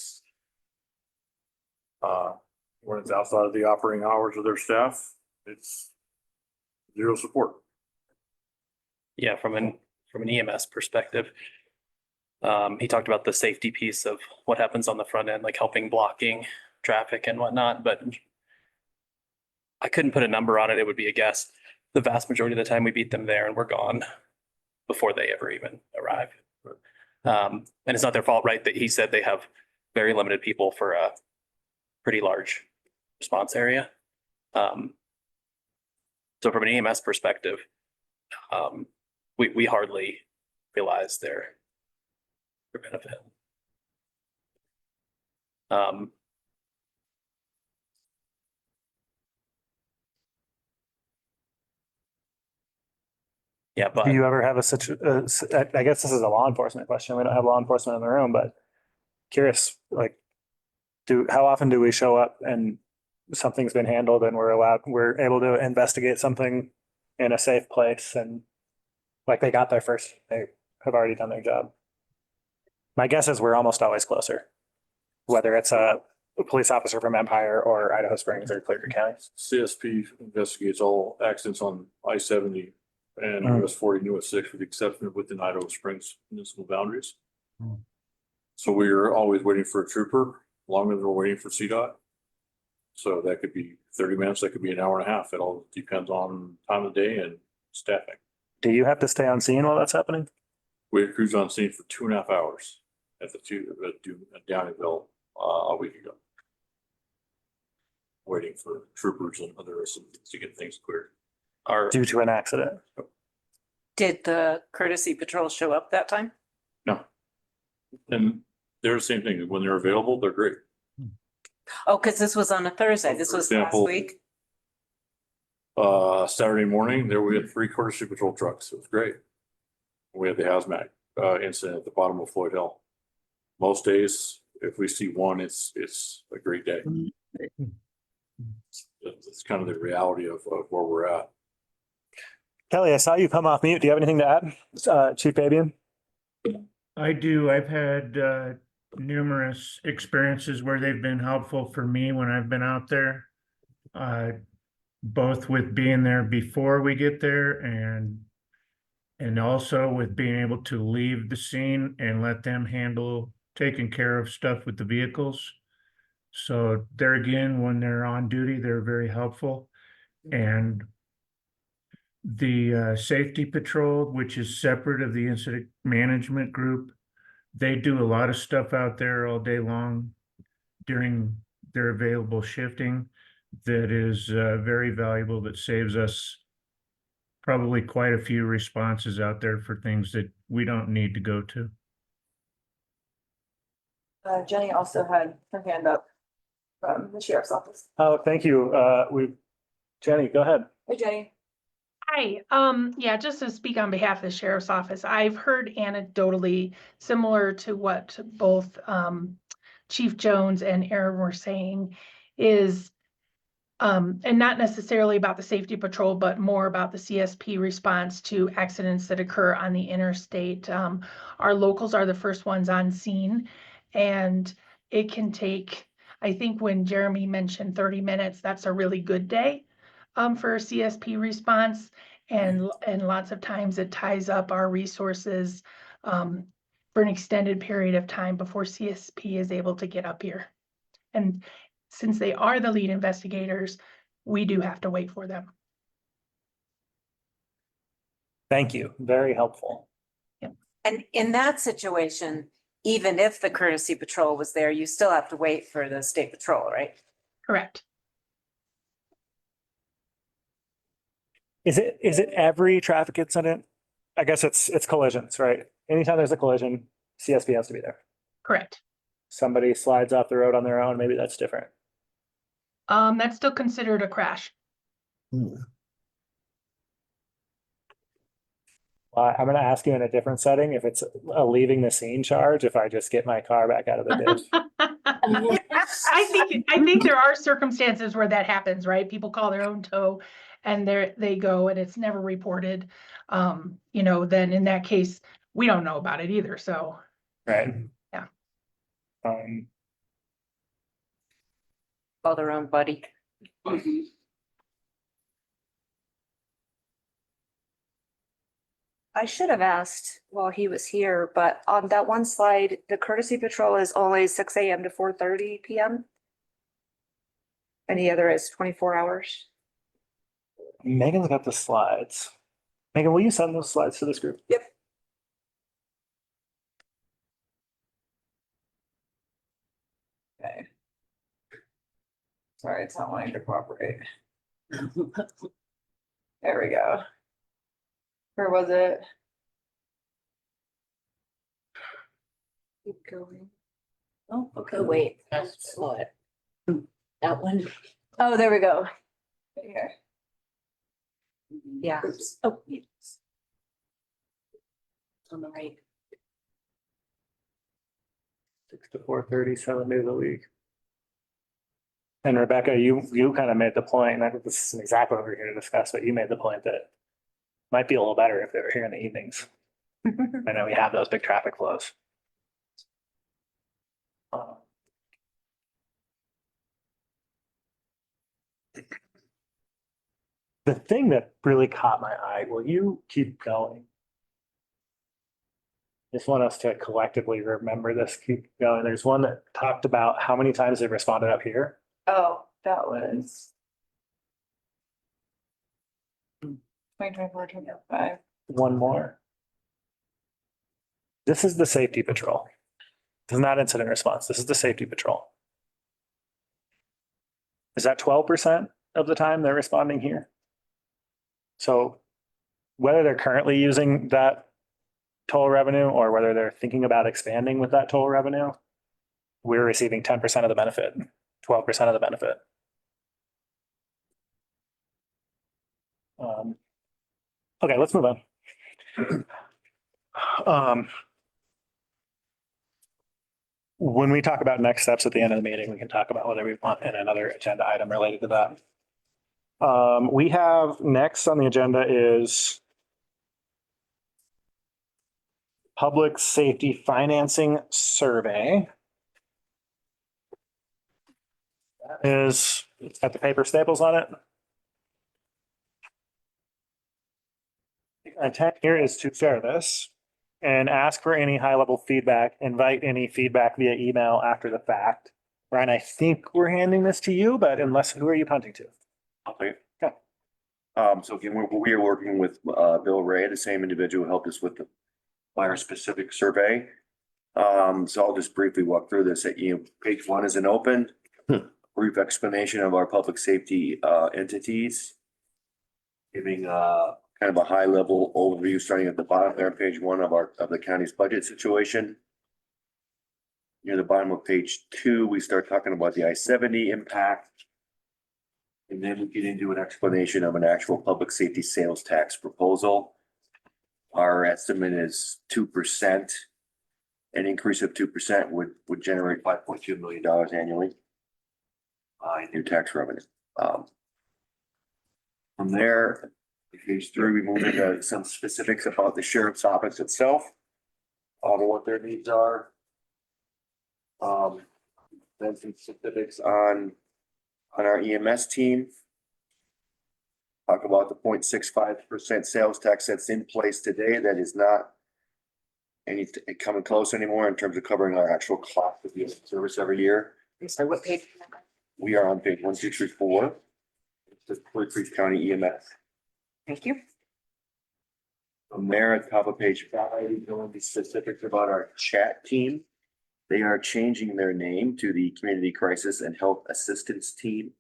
When it's outside of the operating hours of their staff, it's zero support. Yeah, from an EMS perspective. He talked about the safety piece of what happens on the front end, like helping blocking traffic and whatnot, but I couldn't put a number on it. It would be a guess. The vast majority of the time we beat them there and we're gone before they ever even arrive. And it's not their fault, right? That he said they have very limited people for a pretty large response area. So from an EMS perspective, we hardly realize their benefit. Yeah, but Do you ever have I guess this is a law enforcement question. We don't have law enforcement in the room, but curious, like, how often do we show up and something's been handled and we're able to investigate something in a safe place and like they got there first, they have already done their job. My guess is we're almost always closer, whether it's a police officer from Empire or Idaho Springs or Clear Creek County. CSP investigates all accidents on I-70 and Mm. US 40 and US 6 with the exception of within Idaho Springs municipal boundaries. Mm. So we're always waiting for a trooper, longer than we're waiting for CDOT. So that could be 30 minutes, that could be an hour and a half. It all depends on time of day and staffing. Do you have to stay on scene while that's happening? We had crews on scene for 2.5 hours at Downeyville a week ago. Waiting for troopers and other assistants to get things cleared. Due to an accident? Did the courtesy patrol show up that time? No. And they're the same thing. When they're available, they're great. Oh, because this was on a Thursday. So, This for was last example, week. Saturday morning, we had 3 courtesy patrol trucks. It was great. We had the hazmat incident at the bottom of Floyd Hill. Most days, if we see one, it's a great day. It's kind of the reality of where we're at. Kelly, I saw you come off mute. Do you have anything to add? Chief Fabian? I do. I've had numerous experiences where they've been helpful for me when I've been out there. Both with being there before we get there and also with being able to leave the scene and let them handle taking care of stuff with the vehicles. So there again, when they're on duty, they're very helpful. And the safety patrol, which is separate of the incident management group, they do a lot of stuff out there all day long during their available shifting that is very valuable, that saves us probably quite a few responses out there for things that we don't need to go to. Jenny also had her hand up from the sheriff's office. Oh, thank you. Jenny, go ahead. Hey, Jenny. Hi, yeah, just to speak on behalf of the sheriff's office, I've heard anecdotally similar to what both Chief Jones and Aaron were saying is and not necessarily about the safety patrol, but more about the CSP response to accidents that occur on the interstate. Our locals are the first ones on scene, and it can take, I think when Jeremy mentioned 30 minutes, that's a really good day for CSP response. And lots of times it ties up our resources for an extended period of time before CSP is able to get up here. And since they are the lead investigators, we do have to wait for them. Thank you. Very helpful. And in that situation, even if the courtesy patrol was there, you still have to wait for the state patrol, right? Correct. Is it every traffic incident? I guess it's collisions, right? Anytime there's a collision, CSP has to be there. Correct. Somebody slides off the road on their own, maybe that's different. That's still considered a crash. I'm gonna ask you in a different setting, if it's a leaving the scene charge, if I just get my car back out of the ditch. I think there are circumstances where that happens, right? People call their own tow and they go and it's never reported. You know, then in that case, we don't know about it either, so. Right? Yeah. Call their own buddy. I should have asked while he was here, but on that one slide, the courtesy patrol is only 6 AM to 4:30 PM. And the other is 24 hours. Megan's got the slides. Megan, will you send those slides to this group? Yep. Okay. Sorry, it's not wanting to cooperate. There we go. Where was it? Keep going. Oh, okay. Wait, that's what? That one? Oh, there we go. Right here. Yeah. Oops. Oh, yes. On the right. 6 to 4:30, 7 days a week. And Rebecca, you kind of made the point, and I think this isn't exactly what we're here to discuss, but you made the point that might be a little better if they were here in the evenings. I know we have those big traffic flows. The thing that really caught my eye, will you keep going? Just want us to collectively remember this, keep going. There's one that talked about how many times they've responded up here. Oh, that was. 2024, 2025. One more. This is the safety patrol. This is not incident response. This is the safety patrol. Is that 12% of the time they're responding here? So whether they're currently using that toll revenue or whether they're thinking about expanding with that toll revenue, we're receiving 10% of the benefit, 12% of the benefit. Okay, let's move on. When we talk about next steps at the end of the meeting, we can talk about whether we want in another agenda item related to that. We have next on the agenda is public safety financing survey. That is, it's got the paper staples on it. The intent here is to share this and ask for any high-level feedback, invite any feedback via email after the fact. Ryan, I think we're handing this to you, but unless, who are you punting to? Okay. Okay. So again, we are working with Bill Ray, the same individual who helped us with the fire specific survey. So I'll just briefly walk through this. Page 1 is an open brief explanation of our public safety entities, giving kind of a high level overview starting at the bottom there, page 1 of the county's budget situation. near the bottom of page 2, we start talking about the I-70 impact. And then we get into an explanation of an actual public safety sales tax proposal. Our estimate is 2%. An increase of 2% would generate $5.2 million annually in new tax revenue. From there, page 3, we move into some specifics about the sheriff's office itself, what their needs are. Then some specifics on our EMS team. Talk about the 0.65% sales tax that's in place today that is not coming close anymore in terms of covering our actual cost of the service every year. So what page? We are on page 1, 2, 3, 4. It's the Clear Creek County EMS. Thank you. From there, at the top of page 5, we go into specifics about our chat team. They are changing their name to the Community Crisis and Health Assistance Team.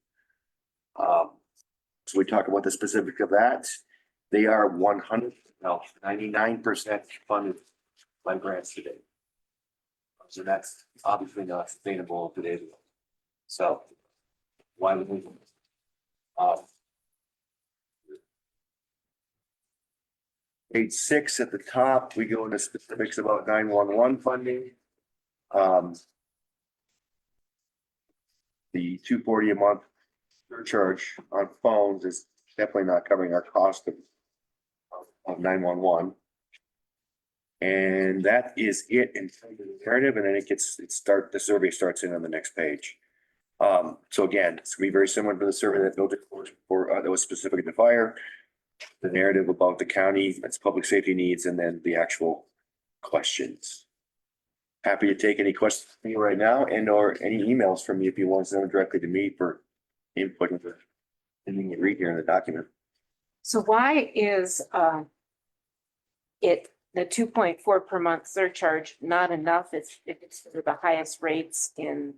So we talk about the specifics of that. They are 99% funded by grants today. So that's obviously not sustainable today. So why would we? Page 6 at the top, we go into specifics about 911 funding. The $240 a month surcharge on phones is definitely not covering our cost of 911. And that is it in terms of the narrative, and then the survey starts in on the next page. So again, it's gonna be very similar to the survey that Bill did that was specific to fire. The narrative about the county, its public safety needs, and then the actual questions. Happy to take any questions from you right now and or any emails from you if you want to send them directly to me for input into anything you read here in the document. So why is the 2.4 per month surcharge not enough if it's the highest rates in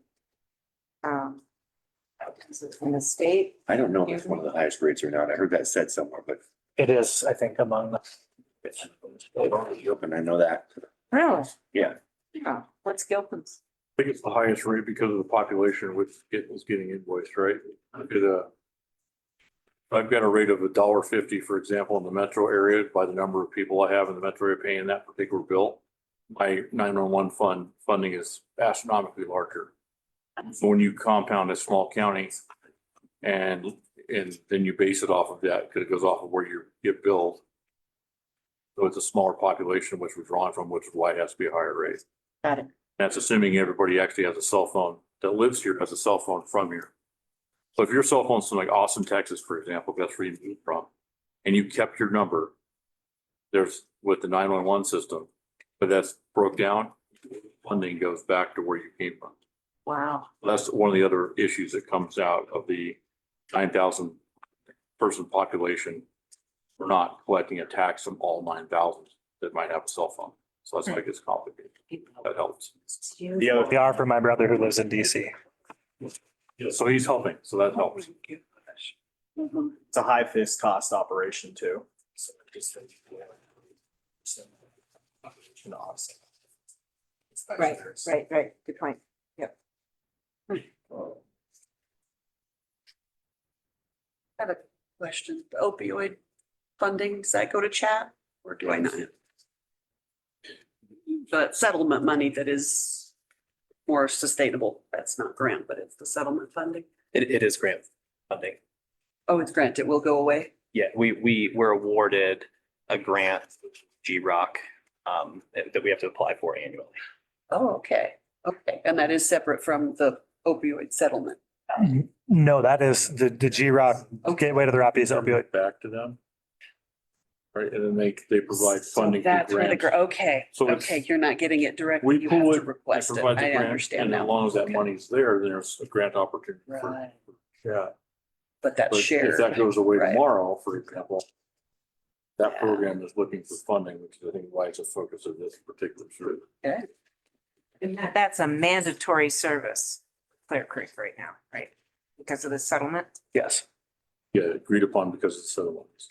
the state? I don't know if it's one of the highest rates or not. I heard that said somewhere, but It is, I think, among the. Gilpin, I know that. Really? Yeah. Oh, what's Gilpin's? I think it's the highest rate because of the population which is getting invoiced, right? I've got a rate of $1.50, for example, in the metro area by the number of people I have in the metro area paying that particular bill. My 911 funding is astronomically larger. So when you compound a small county and then you base it off of that, because it goes off of where you get billed. So it's a smaller population which we're drawing from, which is why it has to be a higher rate. Got it. That's assuming everybody actually has a cell phone that lives here, has a cell phone from here. So if your cell phone's in like Austin, Texas, for example, that's where you moved from, and you kept your number, there's with the 911 system, but that's broke down, funding goes back to where you came from. Wow. That's one of the other issues that comes out of the 9,000 person population. We're not collecting a tax from all 9,000 that might have a cell phone. So that's why it gets complicated. That helps. The OPR for my brother who lives in DC. Yeah, so he's helping, so that helps. It's a high fixed cost operation too. So just. Right. Good point. Yep. I have a question. The opioid funding, does that go to chat or do I not? The settlement money that is more sustainable, that's not grant, but it's the settlement funding. It is grant funding. Oh, it's grant, it will go away? Yeah, we were awarded a grant, GROC, that we have to apply for annually. Oh, okay, okay, and that is separate from the opioid settlement. No, that is the GROC gateway to the Rockies opioid. Back to them. Right, and then they provide So funding. for that's where the, grants. okay, So it's- okay, you're not getting it directly, We you have pull to it, they request it, provide the I grant, understand and now. as long as that Okay. money's there, then there's a grant opportunity for, Right, yeah. but that's But shared. if that goes away Right. tomorrow, for example, that Yeah. program is looking for funding, which is I think why it's a focus of this particular survey. Okay. And that's a mandatory service, Clear Creek right now, right? Because of the settlement? Yes. Yeah, agreed upon because it's settlements.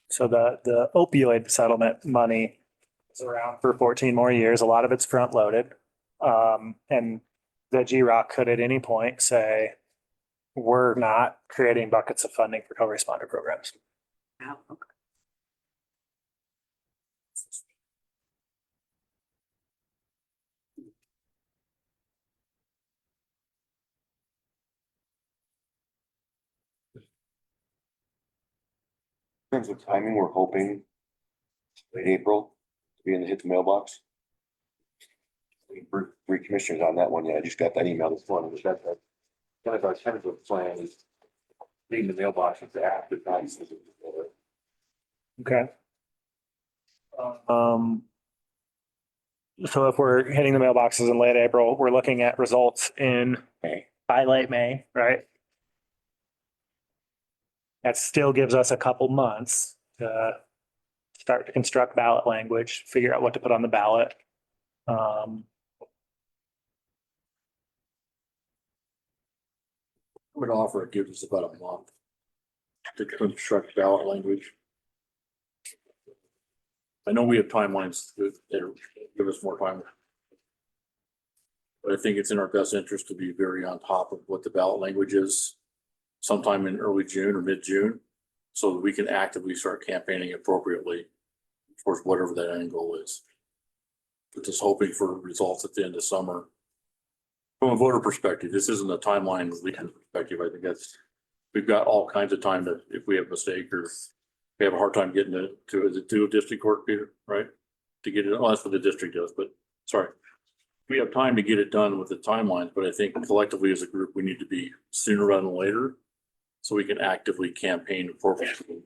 So the opioid settlement money It's around for 14 more years. A lot of it's front loaded. And the GROC could at any point say, we're not creating buckets of funding for co-responder programs. Wow, okay. In terms of timing, we're hoping late April to be in the hit the mailbox. Three commissioners on that one. Yeah, I just got that email this morning. That's kind of our tentative plan is leaving the mailbox after that. Okay. So if we're hitting the mailboxes in late April, we're looking at results in May. by late May, right? That still gives us a couple months to start to construct ballot language, figure out what to put on the ballot. I would offer it gives us about a month to construct ballot language. I know we have timelines that give us more time. But I think it's in our best interest to be very on top of what the ballot language is sometime in early June or mid-June, so that we can actively start campaigning appropriately towards whatever that end goal is. But just hoping for results at the end of summer. From a voter perspective, this isn't a timeline leading perspective. I think we've got all kinds of time to, if we have a mistake or we have a hard time getting to a district court, Peter, right? To get it, well, that's what the district does, but sorry. We have time to get it done with the timelines, but I think collectively as a group, we need to be sooner rather than later. So we can actively campaign appropriately.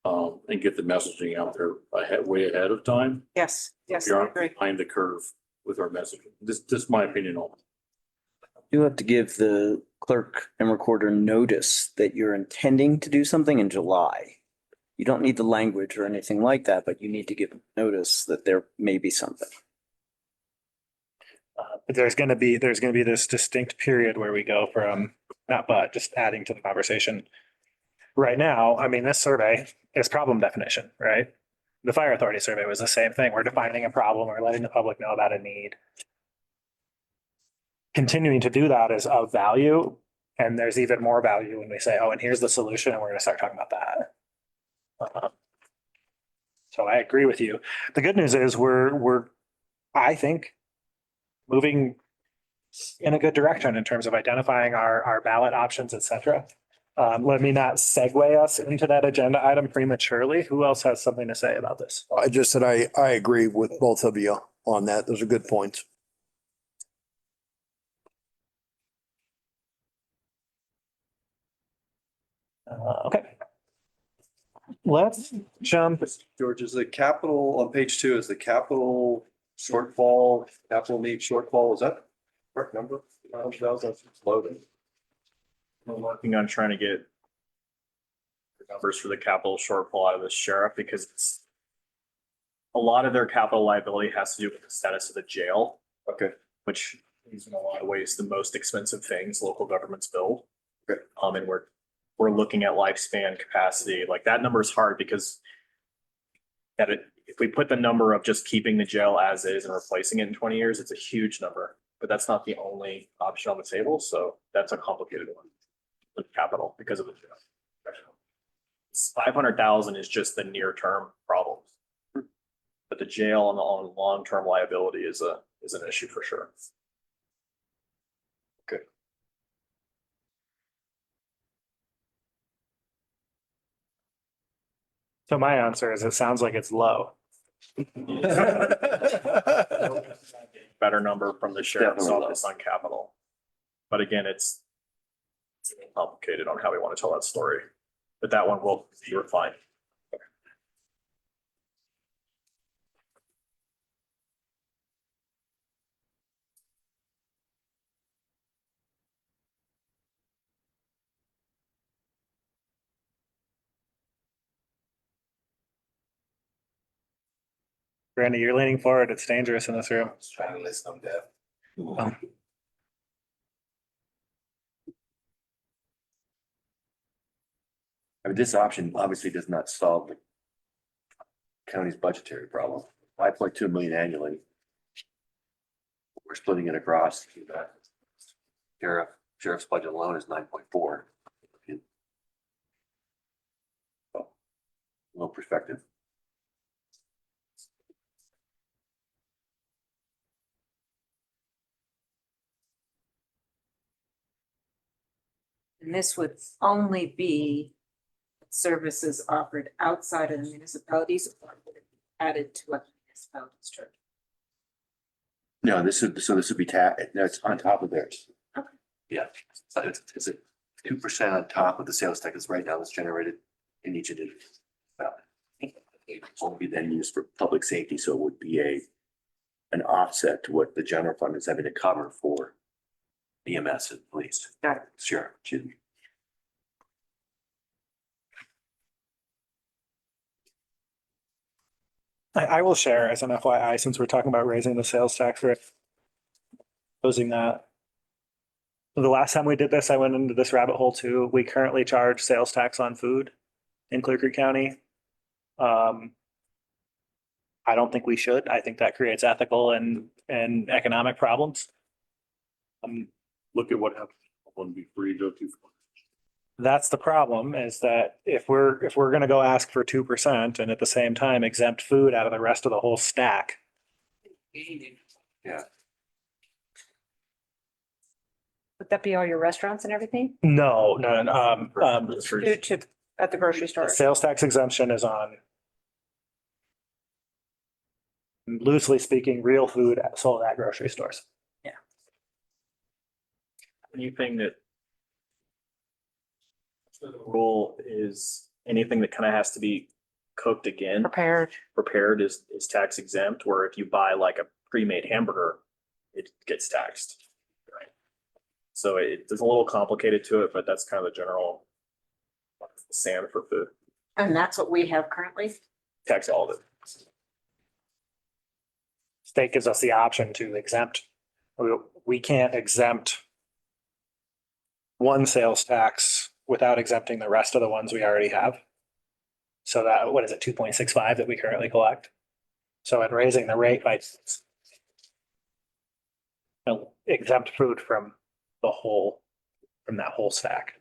And get the messaging out there way ahead of time. Yes, yes, We I aren't agree. behind the curve with our messaging. This my opinion on it. You have to give the clerk and recorder notice that you're intending to do something in July. You don't need the language or anything like that, but you need to give notice that there may be something. But there's gonna be this distinct period where we go from, just adding to the conversation. Right now, I mean, this survey is problem definition, right? The fire authority survey was the same thing. We're defining a problem, we're letting the public know about a need. Continuing to do that is of value, and there's even more value when we say, oh, and here's the solution, and we're gonna start talking about that. So I agree with you. The good news is we're, I think, moving in a good direction in terms of identifying our ballot options, et cetera. Let me not segue us into that agenda item prematurely. Who else has something to say about this? I just said I agree with both of you on that. Those are good points. Okay. Let's jump. George, is the capital on page 2, is the capital shortfall, capital need shortfall, is that the correct number? That's loaded. We're working on trying to get the numbers for the capital shortfall out of the sheriff because it's a lot of their capital liability has to do with the status of the jail. Okay. Which is in a lot of ways the most expensive things local governments build. Okay. And we're looking at lifespan capacity. Like that number is hard because if we put the number of just keeping the jail as is and replacing it in 20 years, it's a huge number. But that's not the only option on the table. So that's a complicated one with capital because of the jail. 500,000 is just the near term problems. But the jail and the long term liability is an issue for sure. Okay. So my answer is it sounds like it's low. Better number from the sheriff's Definitely office on capital. But again, it's complicated on how we want to tell that story. But that one will be refined. Randy, you're leaning forward. It's dangerous in this room. Trying to listen, I'm deaf. Oh. I mean, this option obviously does not solve the county's budgetary problem. 5.2 million annually. We're splitting it across. Sheriff's budget alone is 9.4. So, little perspective. And this would only be services offered outside of the municipalities or would it be added to what the municipalities charge? No, this would be that's on top of theirs. Okay. Yeah, so it's a 2% on top of the sales tax right now that's generated in each individual. It won't be then used for public safety, so it would be an offset to what the general fund is having to cover for EMS and police. Got it. Sure, excuse me. I will share as an FYI, since we're talking about raising the sales tax rate. Posing that. The last time we did this, I went into this rabbit hole too. We currently charge sales tax on food in Clear Creek County. I don't think we should. I think that creates ethical and economic problems. Look at what happens when we free go too far. That's the problem, is that if we're gonna go ask for 2% and at the same time exempt food out of the rest of the whole stack. Yeah. Would that be all your restaurants and everything? No, Due to, at the grocery store? sales tax exemption is on, loosely speaking, real food sold at grocery stores. Anything that the rule is anything that kind of has to be cooked again, prepared is tax exempt, where if you buy like a pre-made hamburger, it gets taxed. Right. So it's a little complicated to it, but that's kind of the general stand for food. And that's what we have currently? Tax all of it. State gives us the option to exempt. We can't exempt one sales tax without exempting the rest of the ones we already have. So that, what is it, 2.65 that we currently collect? So in raising the rate by exempt food from that whole stack.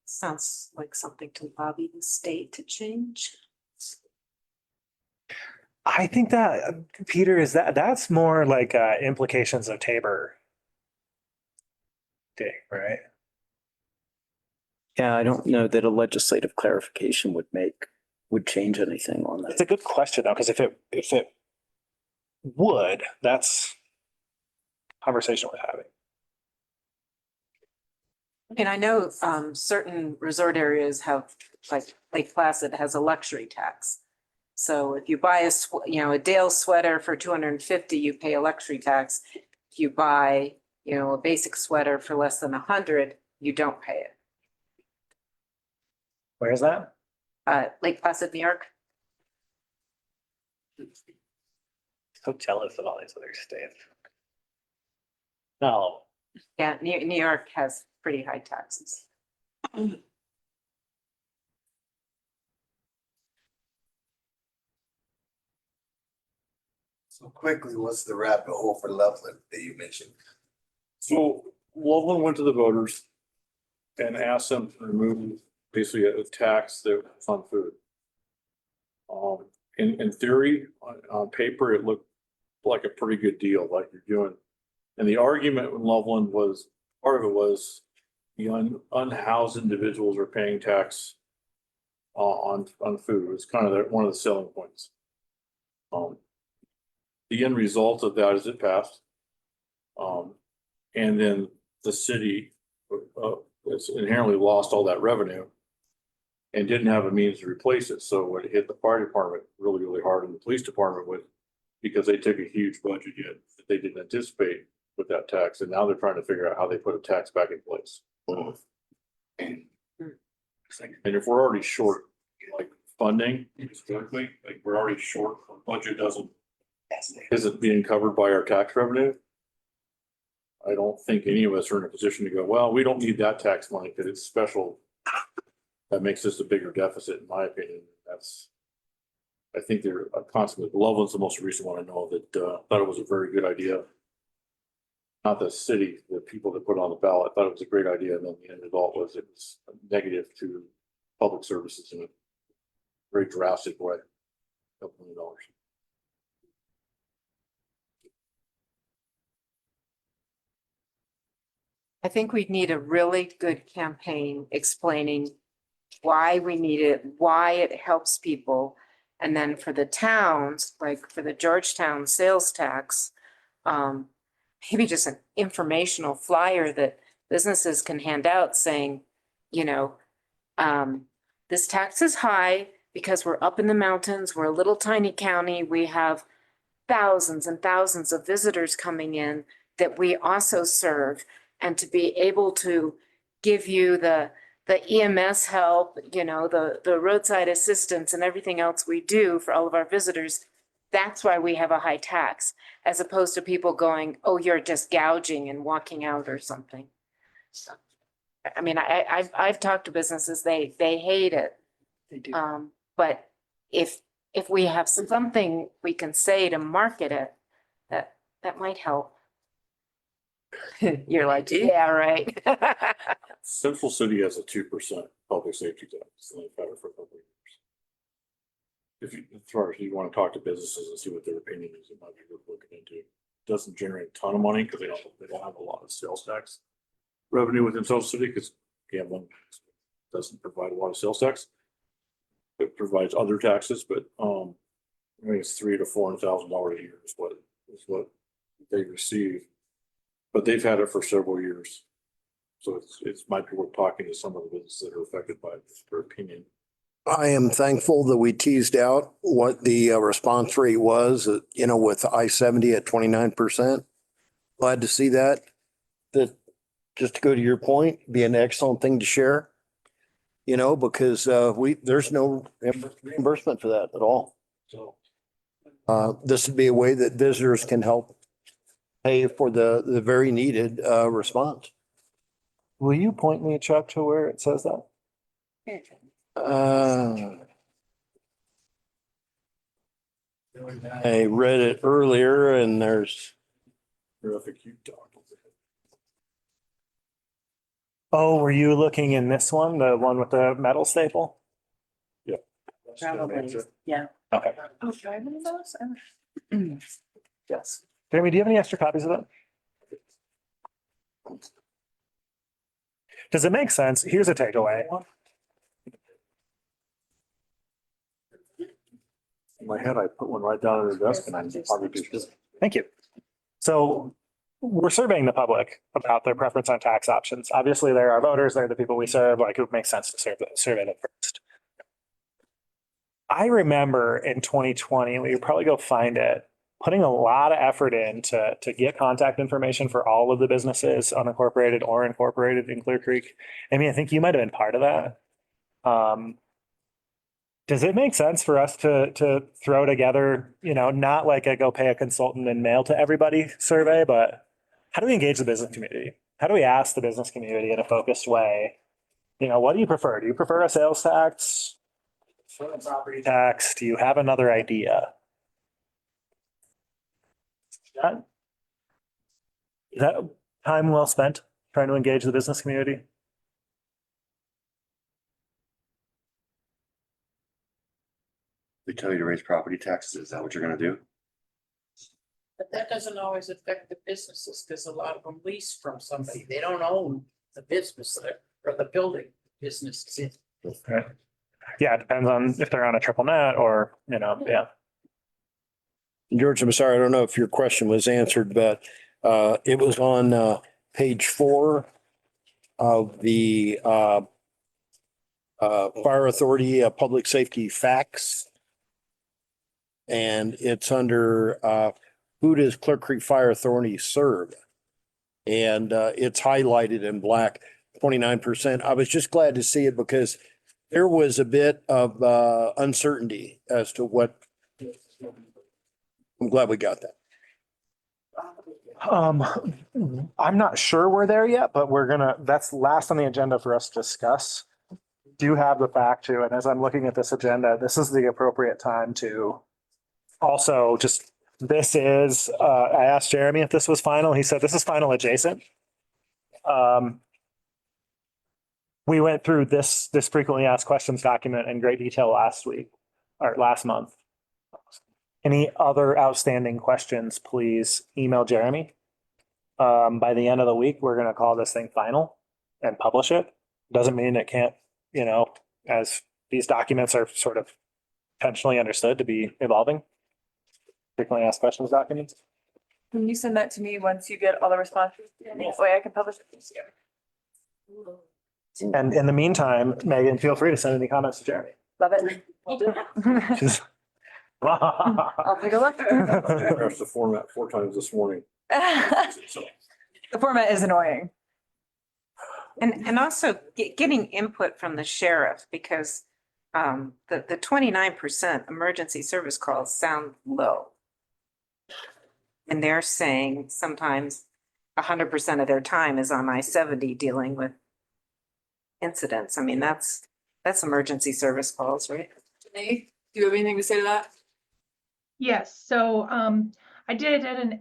Sounds like something to lobby the state to change. I think that, Peter, that's more like implications of Tabor Day, right? Yeah, I don't know that a legislative clarification would change anything on It's that. a good question though, because if it would, that's a conversation we're having. And I know certain resort areas have, like Lake Placid has a luxury tax. So if you buy a Dale sweater for 250, you pay a luxury tax. If you buy, a basic sweater for less than 100, you don't pay it. Where is that? Lake Placid, New York. So jealous of all these other states. No, Yeah, New York has pretty high taxes. So quickly, what's the rabbit hole for Loveland that you mentioned? So Loveland went to the voters and asked them to remove basically a tax that was on food. In theory, on paper, it looked like a pretty good deal, like you're doing. And the argument in Loveland was, part of it was the unhoused individuals are paying tax on food. It's kind of one of the selling points. The end result of that is it passed. And then the city it's inherently lost all that revenue and didn't have a means to replace it. So it hit the fire department really, really hard, and the police department with, because they took a huge budget hit that they didn't anticipate with that tax. And now they're trying to figure out how they put a tax back in place. And if we're already short, like funding, historically, like we're already short, our budget isn't being covered by our tax revenue. I don't think any of us are in a position to go, well, we don't need that tax money because it's special. That makes this a bigger deficit, in my opinion. I think they're constantly, Loveland's the most recent one I know that, thought it was a very good idea. Not the city, the people that put it on the ballot thought it was a great idea, and then the end result was it was negative to public services in a very drastic way. $2 million. I think we need a really good campaign explaining why we need it, why it helps people. And then for the towns, like for the Georgetown sales tax, maybe just an informational flyer that businesses can hand out saying, you know, this tax is high because we're up in the mountains, we're a little tiny county, we have thousands and thousands of visitors coming in that we also serve. And to be able to give you the EMS help, you know, the roadside assistance and everything else we do for all of our visitors, that's why we have a high tax, as opposed to people going, oh, you're just gouging and walking out or something. So, I mean, I've talked to businesses, they hate it. They do. But if we have something we can say to market it, that might help. You're like, yeah, right. Central City has a 2% public safety tax, and they've had it for a couple of years. If you, as far as you want to talk to businesses and see what their opinion is, it might be worth looking into. It doesn't generate a ton of money because they don't have a lot of sales tax revenue within Central City, because gambling doesn't provide a lot of sales tax. It provides other taxes, but I think it's $300,000 to $400,000 a year is what they receive. But they've had it for several years. So it's might be worth talking to some of the businesses that are affected by their opinion. I am thankful that we teased out what the response rate was, you know, with I-70 at 29%. Glad to see that. That, just to go to your point, be an excellent thing to share, you know, because there's no reimbursement for that at all. So this would be a way that visitors can help pay for the very needed response. Will you point me, Chuck, to where it says that? I read it earlier and there's. Oh, were you looking in this one, the one with the metal staple? Yep. Probably, yeah. Okay. Oh, do I have any of those? Yes. Jeremy, do you have any extra copies of that? Does it make sense? Here's a takeaway. In my head, I put one right down on the desk and I'm probably too. Thank you. So we're surveying the public about their preference on tax options. Obviously, they're our voters, they're the people we serve, like it makes sense to survey them first. I remember in 2020, we would probably go find it, putting a lot of effort in to get contact information for all of the businesses, unincorporated or incorporated in Clear Creek. I mean, I think you might have been part of that. Does it make sense for us to throw together, you know, not like a go pay a consultant and mail to everybody survey, but how do we engage the business community? How do we ask the business community in a focused way? You know, what do you prefer? Do you prefer a sales tax? A property tax? Do you have another idea? Is that time well spent trying to engage the business community? They tell you to raise property taxes. Is that what you're gonna do? But that doesn't always affect the businesses, because a lot of them lease from somebody. They don't own the business there or the building business is in. Right. Yeah, it depends on if they're on a triple net or, you know, yeah. George, I'm sorry, I don't know if your question was answered, but it was on page 4 of the Fire Authority Public Safety Facts. And it's under who does Clear Creek Fire Authority serve? And it's highlighted in black, 29%. I was just glad to see it because there was a bit of uncertainty as to what. I'm glad we got that. I'm not sure we're there yet, but that's last on the agenda for us to discuss. do have the fact too, and as I'm looking at this agenda, this is the appropriate time to also just, this is, I asked Jeremy if this was final. He said this is final adjacent. We went through this frequently asked questions document in great detail last week or last month. Any other outstanding questions, please email Jeremy. By the end of the week, we're gonna call this thing final and publish it. Doesn't mean it can't, you know, as these documents are sort of intentionally understood to be evolving. Frequently asked questions documents. Can you send that to me once you get all the responses? That way I can publish it this year. And in the meantime, Megan, feel free to send any comments to Jeremy. Love it. Will do. She's- I'll take a look. There's the format 4 times this morning. So The format is annoying. And also getting input from the sheriff, because the 29% emergency service calls sound low. And they're saying sometimes 100% of their time is on I-70 dealing with incidents. I mean, that's emergency service calls, right? Janae, do you have anything to say to that? Yes, so I did an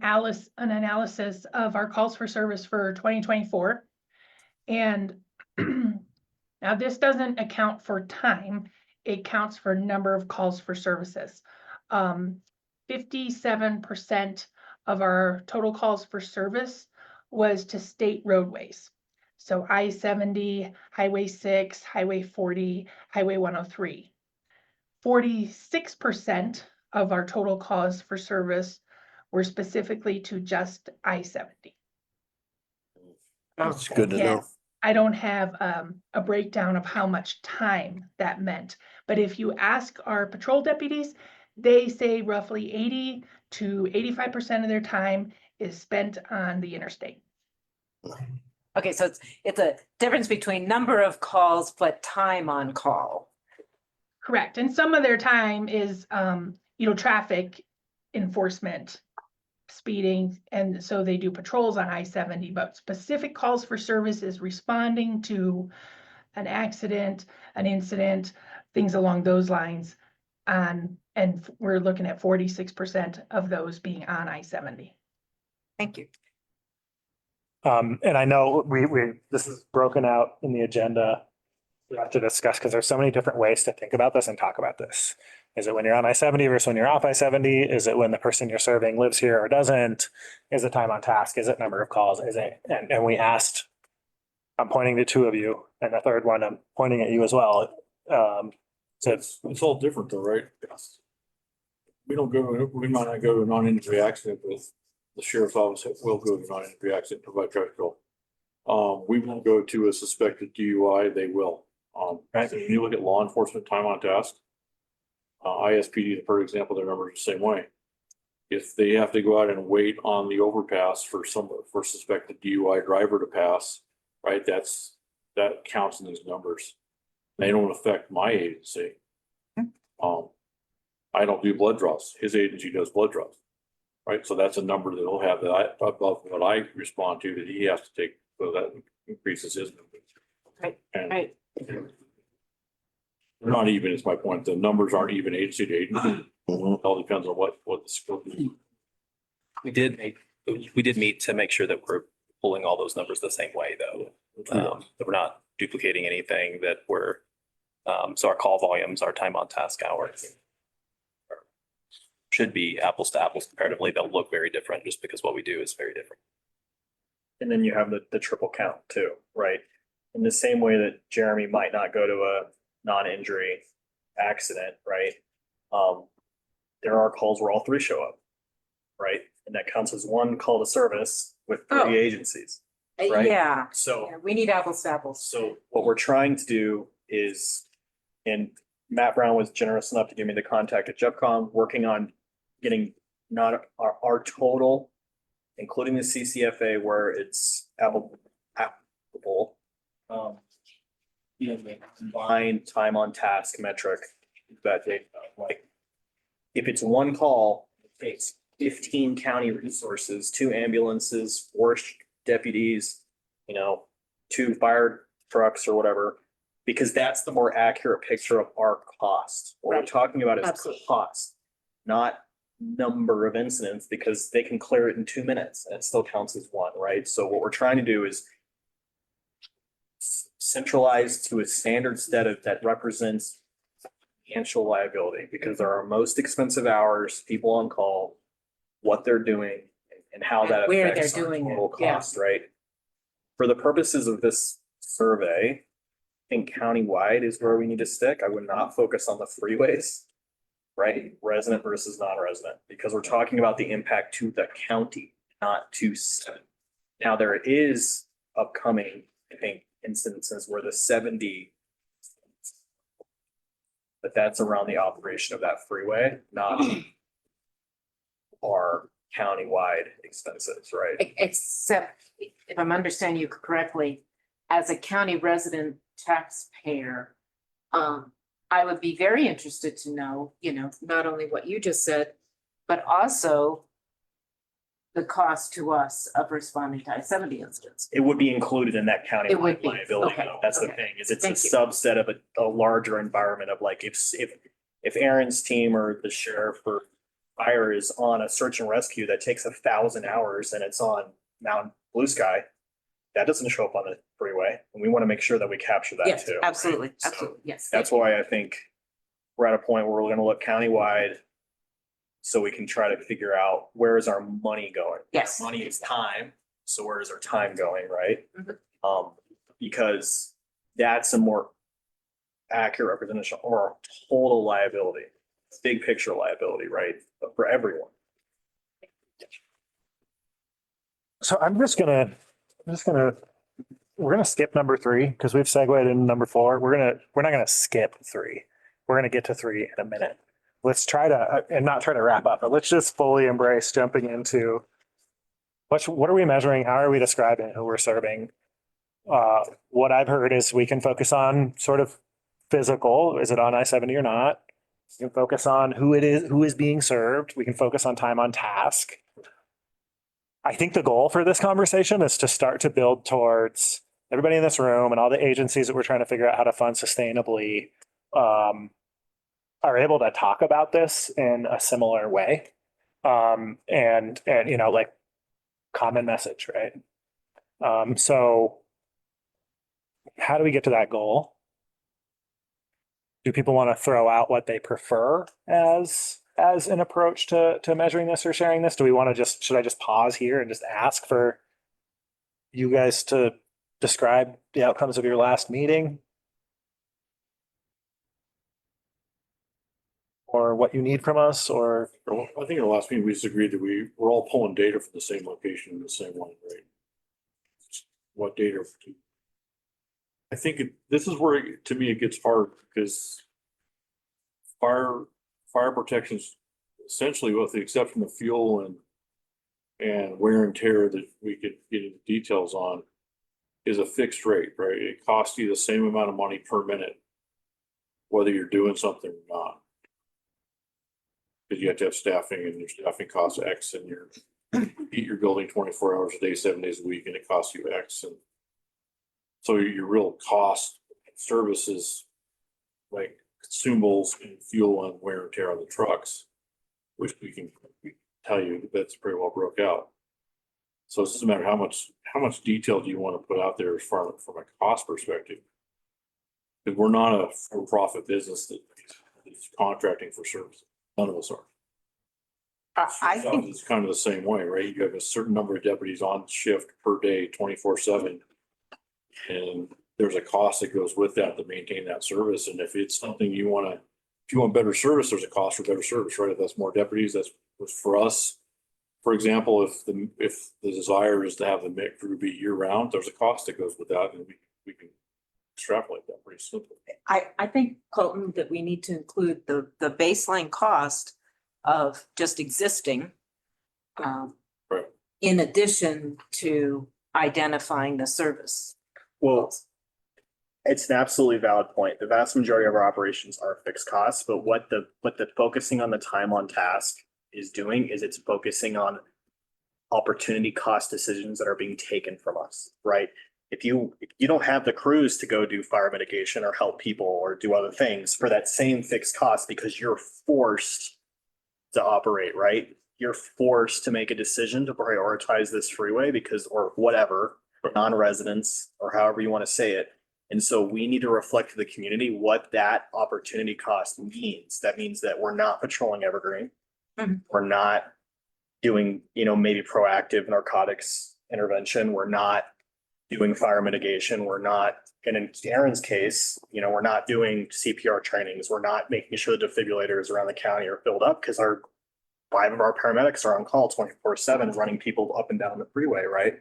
analysis of our calls for service for 2024. And now this doesn't account for time, it counts for number of calls for services. 57% of our total calls for service was to state roadways. So I-70, Highway 6, Highway 40, Highway 103. 46% of our total calls for service were specifically to just I-70. That's good to Again, know. I don't have a breakdown of how much time that meant, but if you ask our patrol deputies, they say roughly 80 to 85% of their time is spent on the interstate. Okay, so it's a difference between number of calls, but time on call. Correct, and some of their time is, traffic enforcement, speeding, and so they do patrols on I-70, but specific calls for service is responding to an accident, an incident, things along those lines. And we're looking at 46% of those being on I-70. Thank you. And I know this is broken out in the agenda. We have to discuss, because there's so many different ways to think about this and talk about this. Is it when you're on I-70 versus when you're off I-70? Is it when the person you're serving lives here or doesn't? Is it time on task? Is it number of calls? Is it, and we asked, I'm pointing to 2 of you, and the third one, I'm pointing at you as well. So it's all different though, right? We might not go to a non-injury accident, but the sheriff's office will go to a non-injury accident to provide traffic control. We won't go to a suspected DUI, they will. Right. So when you look at law enforcement time on task, ISPD, for example, their numbers the same way. If they have to go out and wait on the overpass for suspected DUI driver to pass, right, that counts in these numbers. They don't affect my agency. I don't do blood draws. His agency does blood draws, right? So that's a number that he'll have above what I respond to that he has to take, so that increases his number. Right, And right. they're not even, is my point. The numbers aren't even agency to agency. It all depends on what the scope is. We did meet to make sure that we're pulling all those numbers the same way, though. That we're not duplicating anything, that we're, so our call volumes, our time on task hours should be apples to apples comparatively. They'll look very different just because what we do is very different. And then you have the triple count too, right? In the same way that Jeremy might not go to a non-injury accident, right? There are calls where all 3 show up, right? And that counts as 1 call to service with 3 agencies, right? Yeah, So we need apples to apples. So what we're trying to do is, and Matt Brown was generous enough to give me the contact at JEPCOM, working on getting not our total, including the CCFA where it's applicable, the combined time on task metric that they, like, if it's 1 call, it takes 15 county resources, 2 ambulances, 4 deputies, 2 fire trucks or whatever, Because that's the more accurate picture of our cost. What we're Right. talking about is Absolutely. cost, not number of incidents, because they can clear it in 2 minutes and it still counts as one, right? So what we're trying to do is centralize to a standard set of that represents financial liability, because there are most expensive hours, people on call, what they're doing and how that Where they're affects our doing it, total yeah. cost, right? For the purposes of this survey, I think countywide is where we need to stick. I would not focus on the freeways, right? Resident versus non-resident, because we're talking about the impact to the county, not to seven. Now, there is upcoming, I think, instances where the 70, but that's around the operation of that freeway, not our countywide expenses, right? Except, if I'm understanding you correctly, as a county resident taxpayer, I would be very interested to know, not only what you just said, but also the cost to us of responding to I-70 incidents. It would be included in that It would countywide be, liability, okay, though. That's the okay. thing, is it's a Thank you. subset of a larger environment of like, if Aaron's team or the sheriff or fire is on a search and rescue that takes 1,000 hours and it's on Mount Blue Sky, that doesn't show up on the freeway, and we want to make sure that we capture that Yes, too. right? absolutely, So absolutely, yes. That's why I think we're at a point where we're gonna look countywide, so we can try to figure out where is our money going. Yes. Money is time, so where is our time going, right? Mhm. Because that's a more accurate representation or total liability, big picture liability, right? But for everyone. So we're gonna skip number 3 because we've segued into number 4. We're not gonna skip 3. We're gonna get to 3 in a minute. Let's try to, and not try to wrap up, but let's just fully embrace jumping into what are we measuring? How are we describing who we're serving? What I've heard is we can focus on sort of physical. Is it on I-70 or not? We can focus on who is being served. We can focus on time on task. I think the goal for this conversation is to start to build towards everybody in this room and all the agencies that we're trying to figure out how to fund sustainably are able to talk about this in a similar way. And like common message, right? So how do we get to that goal? Do people want to throw out what they prefer as an approach to measuring this or sharing this? Do we want to should I just pause here and just ask for you guys to describe the outcomes of your last meeting? Or what you need from us, or I think in the last meeting, we just agreed that we're all pulling data from the same location in the same line, right? What data? I think this is where, to me, it gets hard because fire protection's essentially, with the exception of fuel and wear and tear that we could get into details on, is a fixed rate, right? It costs you the same amount of money per minute, whether you're doing something or not. Because you have to have staffing, and your staffing costs X, and you heat your building 24 hours a day, 7 days a week, and it costs you X. And so your real cost of services like consumables and fuel and wear and tear on the trucks, which we can tell you that's pretty well broke out. So it doesn't matter how much detail do you want to put out there as far from a cost perspective. Because we're not a for-profit business that is contracting for services. None of us are. I think, It's kind of the same way, right? You have a certain number of deputies on shift per day, 24/7. And there's a cost that goes with that to maintain that service. And if it's something if you want better service, there's a cost for better service, right? If that's more deputies, that's for us. For example, if the desire is to have the MIC crew be year round, there's a cost that goes with that, and we can extrapolate that pretty simply. I think, Colton, that we need to include the baseline cost of just existing. Right. In addition to identifying the service. Well, it's an absolutely valid point. The vast majority of our operations are fixed costs, but what the focusing on the time on task is doing is it's focusing on opportunity cost decisions that are being taken from us, right? if you don't have the crews to go do fire mitigation or help people or do other things for that same fixed cost because you're forced to operate, right? You're forced to make a decision to prioritize this freeway because, or whatever, for non-residents or however you want to say it. And so we need to reflect to the community what that opportunity cost means. That means that we're not patrolling Evergreen. Mhm. We're not doing, maybe proactive narcotics intervention. We're not doing fire mitigation. We're not, and in Aaron's case, we're not doing CPR trainings. We're not making sure the defibrillators around the county are filled up because 5 of our paramedics are on call 24/7 running people up and down the freeway, right?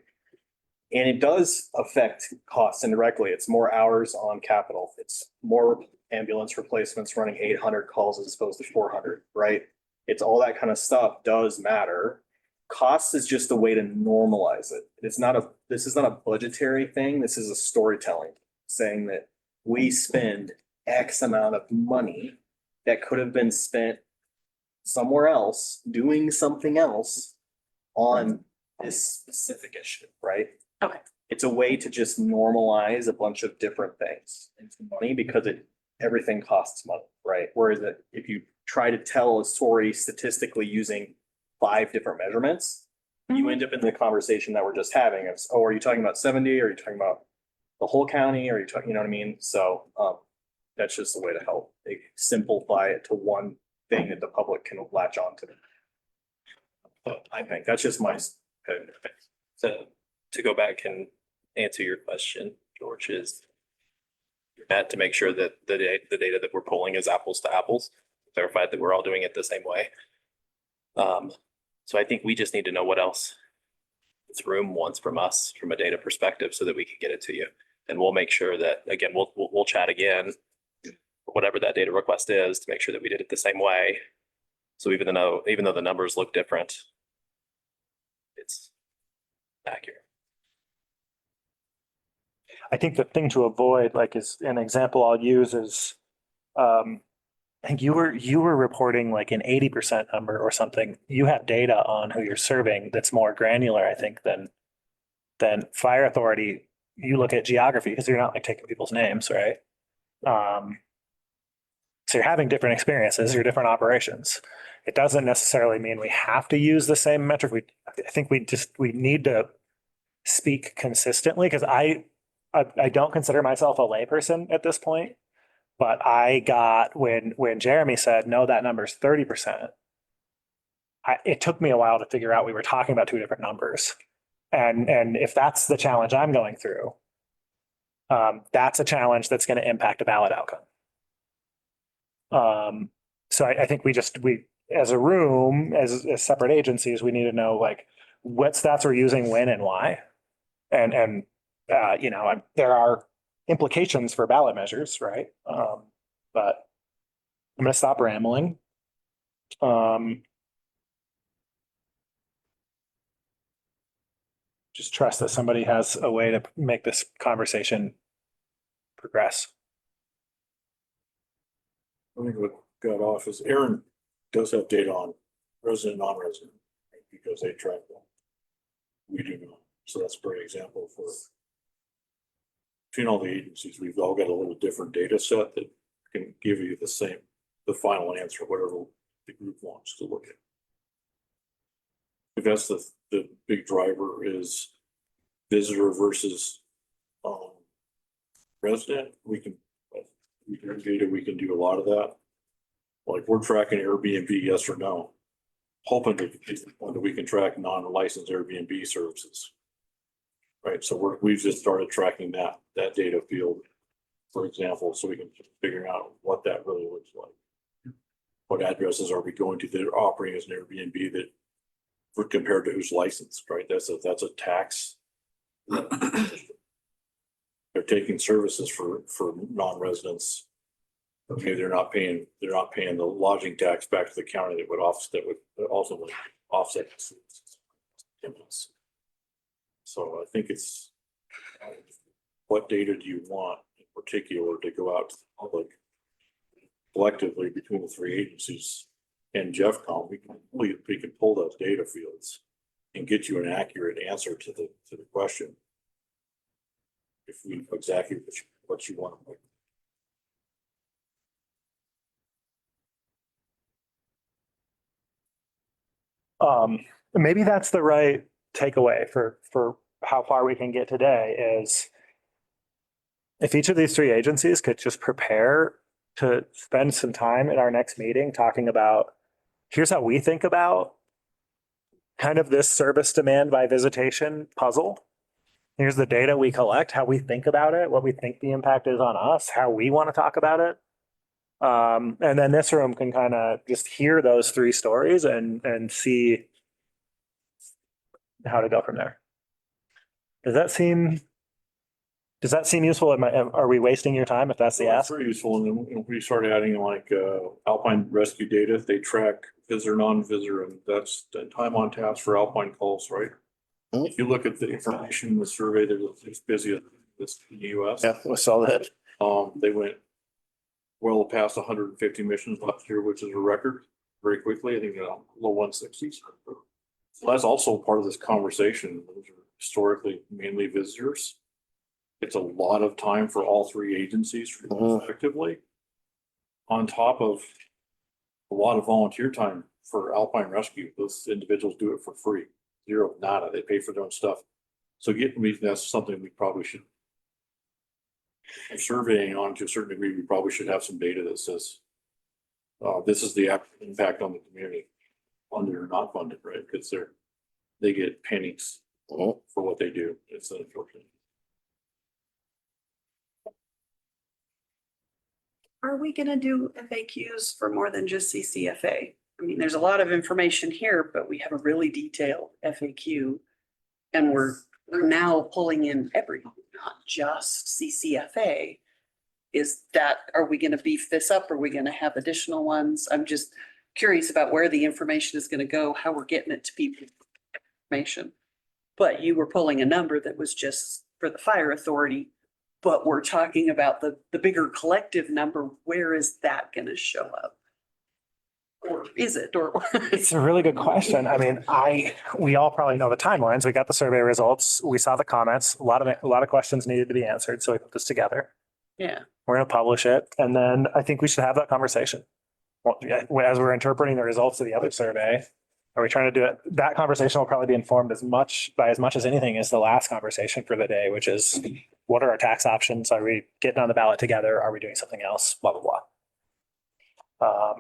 And it does affect costs indirectly. It's more hours on capital. It's more ambulance replacements running 800 calls as opposed to 400, right? It's all that kind of stuff does matter. Cost is just a way to normalize it. This is not a budgetary thing. This is a storytelling saying that we spend X amount of money that could have been spent somewhere else, doing something else on this specific issue, right? Okay. It's a way to just normalize a bunch of different things into money because everything costs money, right? Whereas if you try to tell a story statistically using 5 different measurements, you end up in the conversation that we're just having. It's, are you talking about 70? Are you talking about the whole county? Are you talking, you know what I mean? So that's just a way to help simplify it to one thing that the public can latch on to. So I think that's just my opinion. So to go back and answer your question, George, is that to make sure that the data that we're pulling is apples to apples, clarify that we're all doing it the same way. So I think we just need to know what else this room wants from us from a data perspective so that we can get it to you. And we'll make sure that, again, we'll chat again, whatever that data request is, to make sure that we did it the same way. So even though the numbers look different, it's accurate. I think the thing to avoid, like, is an example I'll use is, I think you were reporting like an 80% number or something. You have data on who you're serving that's more granular, I think, than fire authority. You look at geography because you're not like taking people's names, right? So you're having different experiences, you're different operations. It doesn't necessarily mean we have to use the same metric. I think we need to speak consistently because I don't consider myself a layperson at this point, but I got when Jeremy said, no, that number's 30%. It took me a while to figure out we were talking about 2 different numbers. And if that's the challenge I'm going through, that's a challenge that's going to impact a ballot outcome. So I think we as a room, as separate agencies, we need to know like what stats we're using when and why. And there are implications for ballot measures, right? But I'm going to stop rambling. Just trust that somebody has a way to make this conversation progress. I think what got off is Aaron does have data on resident, non-resident, right, because they track them. We do not. So that's a great example for between all the agencies, we've all got a little different data set that can give you the final answer, whatever the group wants to look at. If that's the big driver is visitor versus resident, we can do a lot of that. Like we're tracking Airbnb, yes or no, hoping that we can track non-licensed Airbnb services. Right, so we've just started tracking that data field, for example, so we can figure out what that really looks like. What addresses are we going to that are operating as an Airbnb that for compared to who's licensed, right? That's a tax. They're taking services for non-residents. Okay, they're not paying the lodging tax back to the county that would ultimately offset. So I think it's what data do you want in particular to go out to the public collectively between the 3 agencies and Jeffcom? We can pull those data fields and get you an accurate answer to the question. if we know exactly what you want. Maybe that's the right takeaway for how far we can get today is if each of these three agencies could just prepare to spend some time at our next meeting talking about, here's how we think about kind of this service demand by visitation puzzle. Here's the data we collect, how we think about it, what we think the impact is on us, how we want to talk about it. And then this room can kind of just hear those three stories and see how to go from there. Does that seem useful? Are we wasting your time if that's the Well, ask? it's very useful, and then we start adding like Alpine rescue data. They track visitor, non-visitor, and that's the time on task for Alpine calls, right? If you look at the information in the survey, it's busy as this in the US. Yeah, I saw that. They went well past 150 missions last year, which is a record very quickly. I think low 160s. So that's also part of this conversation. Those are historically mainly visitors. It's a lot of time for all three agencies effectively. On top of a lot of volunteer time for Alpine Rescue, those individuals do it for free. Zero, nada. They pay for their own stuff. So that's something we probably should. If surveying on to a certain degree, we probably should have some data that says this is the impact on the community, funded or not funded, right? Because they get pennies for what they do. It's unfortunate. Are we gonna do FAQs for more than just CCFA? I mean, there's a lot of information here, but we have a really detailed FAQ. And we're now pulling in everything, not just CCFA. Are we gonna beef this up? Are we gonna have additional ones? I'm just curious about where the information is gonna go, how we're getting it to people. Information. But you were pulling a number that was just for the fire authority. But we're talking about the bigger collective number. Where is that gonna show up? Or is it, or? It's a really good question. I mean, we all probably know the timelines. We got the survey results. We saw the comments. A lot of questions needed to be answered. So we put this together. Yeah. We're going to publish it. And then I think we should have that conversation. Well, as we're interpreting the results of the other survey, are we trying to do it? That conversation will probably be informed as much as anything as the last conversation for the day, which is what are our tax options? Are we getting on the ballot together? Are we doing something else? Blah, blah, blah.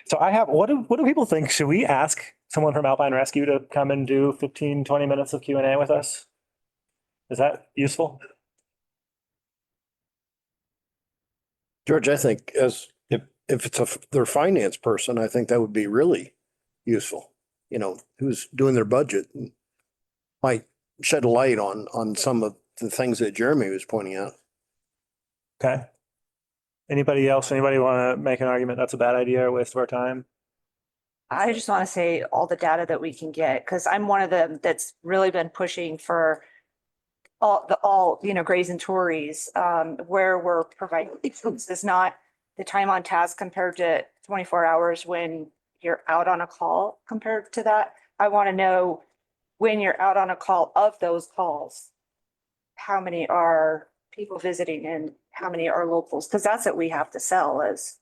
So what do people think? Should we ask someone from Alpine Rescue to come and do 15, 20 minutes of Q&A with us? Is that useful? George, I think if it's their finance person, I think that would be really useful. You know, who's doing their budget might shed a light on some of the things that Jeremy was pointing out. Okay. Anybody else? Anybody want to make an argument that's a bad idea or a waste of our time? I just want to say all the data that we can get, because I'm one of them that's really been pushing for all Grays and Tories, where we're providing, this is not the time on task compared to 24 hours when you're out on a call compared to that. I want to know when you're out on a call of those calls, how many are people visiting and how many are locals? Because that's what we have to sell is,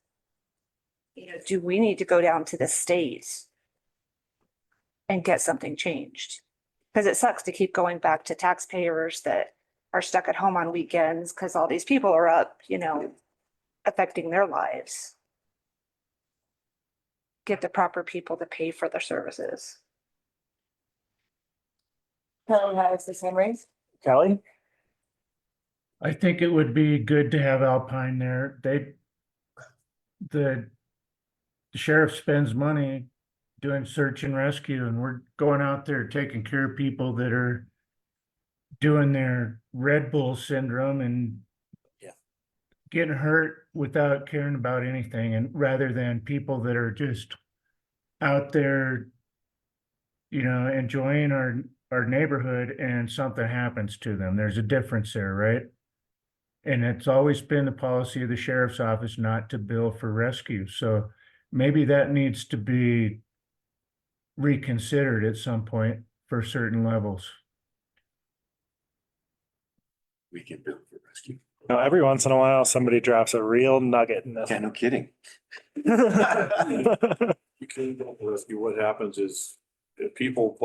do we need to go down to the state and get something changed? Because it sucks to keep going back to taxpayers that are stuck at home on weekends because all these people are up, affecting their lives. Get the proper people to pay for their services. Kelly has the same raise. Kelly? I think it would be good to have Alpine there. The sheriff spends money doing search and rescue, and we're going out there taking care of people that are doing their Red Bull syndrome and getting hurt without caring about anything, and rather than people that are just out there, enjoying our neighborhood and something happens to them. There's a difference there, right? And it's always been the policy of the sheriff's office not to bill for rescue. So maybe that needs to be reconsidered at some point for certain levels. we get billed for rescue. Now, every once in a while, somebody drops a real nugget in this. Yeah, no kidding. You can go to rescue. What happens is if people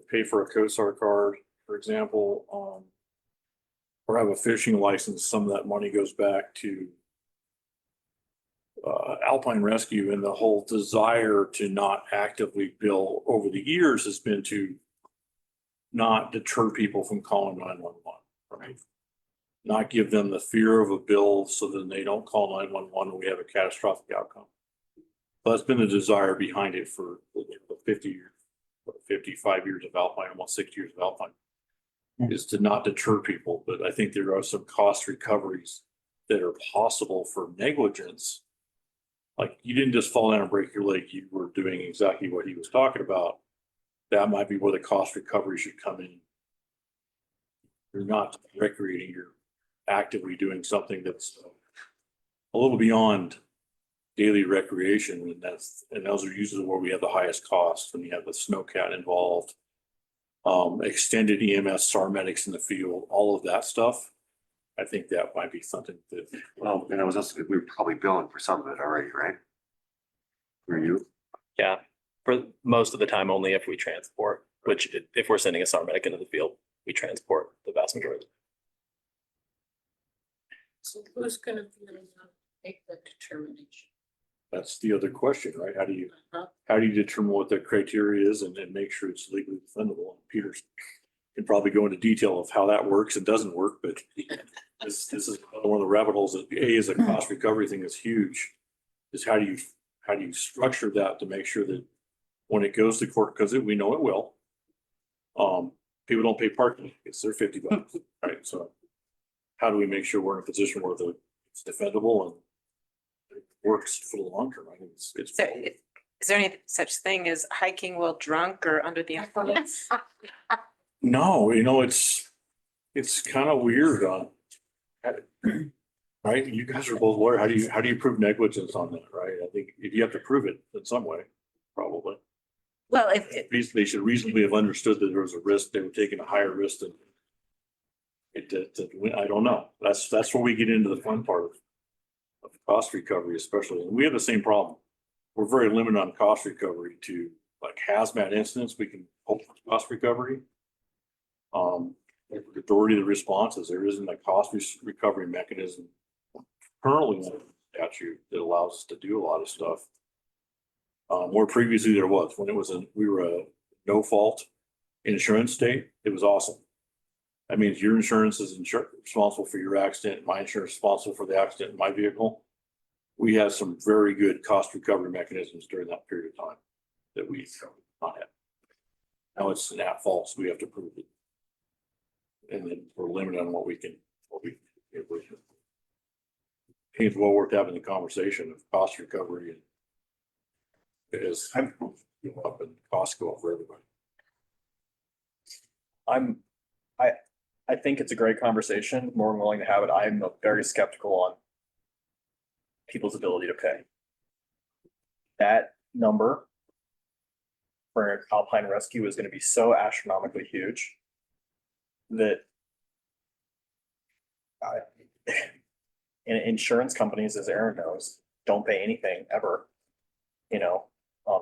pay for a CoStar card, for example, or have a fishing license, some of that money goes back to Alpine Rescue, and the whole desire to not actively bill over the years has been to not deter people from calling 911, right? Not give them the fear of a bill so that they don't call 911 and we have a catastrophic outcome. That's been the desire behind it for 50 years, 55 years of Alpine, almost 60 years of Alpine, is to not deter people. But I think there are some cost recoveries that are possible for negligence. Like you didn't just fall down and break your leg, you were doing exactly what he was talking about. That might be where the cost recovery should come in. You're not recreating, you're actively doing something that's a little beyond daily recreation, and those are usually where we have the highest costs when you have the snowcat involved. Extended EMS, SAR medics in the field, all of that stuff. I think that might be something that. Well, and I was also, we were probably billing for some of it already, right? Were you? Yeah, for most of the time, only if we transport, which if we're sending a SAR medic into the field, we transport the vast majority. So who's gonna be able to make that determination? That's the other question, right? How do you Uh-huh. determine what the criteria is and make sure it's legally defendable? Peter can probably go into detail of how that works and doesn't work, but this is one of the rabbit holes that is a cost recovery thing is huge. Is how do you structure that to make sure that when it goes to court, because we know it will. People don't pay parking, it's their $50, right? So how do we make sure we're in a position where it's defendable and it works for the long term? I think it's. So is there any such thing as hiking while drunk or under the influence? No, it's kind of weird right? You guys are both lawyers. How do you prove negligence on that, right? I think if you have to prove it in some way, probably. Well, They should reasonably have understood that there was a risk, they were taking a higher risk than I don't know. That's where we get into the fun part of cost recovery, especially. And we have the same problem. We're very limited on cost recovery to like hazmat incidents. We can hope for cost recovery. The majority of the responses, there isn't a cost recovery mechanism currently in the statute that allows us to do a lot of stuff. Where previously there was, when we were a no fault insurance state, it was awesome. That means your insurance is responsible for your accident, my insurance is responsible for the accident in my vehicle. We had some very good cost recovery mechanisms during that period of time that we not have. Now it's an at fault, so we have to prove it. And then we're limited on what we can. I think it's well worth having the conversation of cost recovery and because up and costs go up for everybody. I think it's a great conversation, more than willing to have it. I'm very skeptical on people's ability to pay. That number for Alpine Rescue is going to be so astronomically huge that insurance companies, as Aaron knows, don't pay anything ever.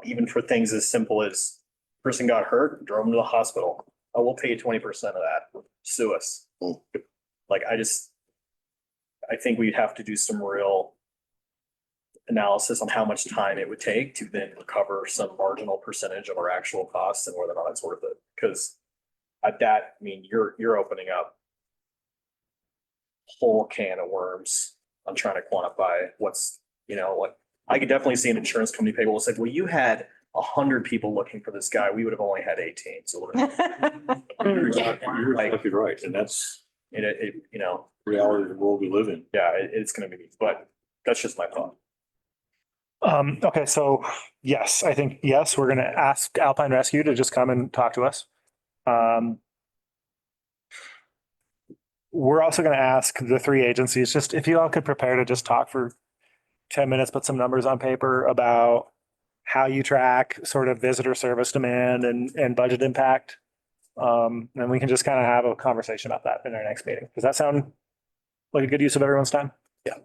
Even for things as simple as person got hurt, drove them to the hospital. Oh, we'll pay you 20% of that. Sue us. Like, I think we'd have to do some real analysis on how much time it would take to then recover some marginal percentage of our actual costs and whether or not it's worth it. Because at that, I mean, you're opening up a whole can of worms on trying to quantify what's, like, I could definitely see an insurance company pay. Well, say, well, you had 100 people looking for this guy. We would have only had 18. So You're exactly right. And that's reality of the world we live in. Yeah, it's going to be, but that's just my thought. Okay, so yes, I think, yes, we're gonna ask Alpine Rescue to just come and talk to us. We're also gonna ask the three agencies, just if you all could prepare to just talk for 10 minutes, put some numbers on paper about how you track sort of visitor service demand and budget impact. And we can just kind of have a conversation about that in our next meeting. Does that sound like a good use of everyone's time? Yeah.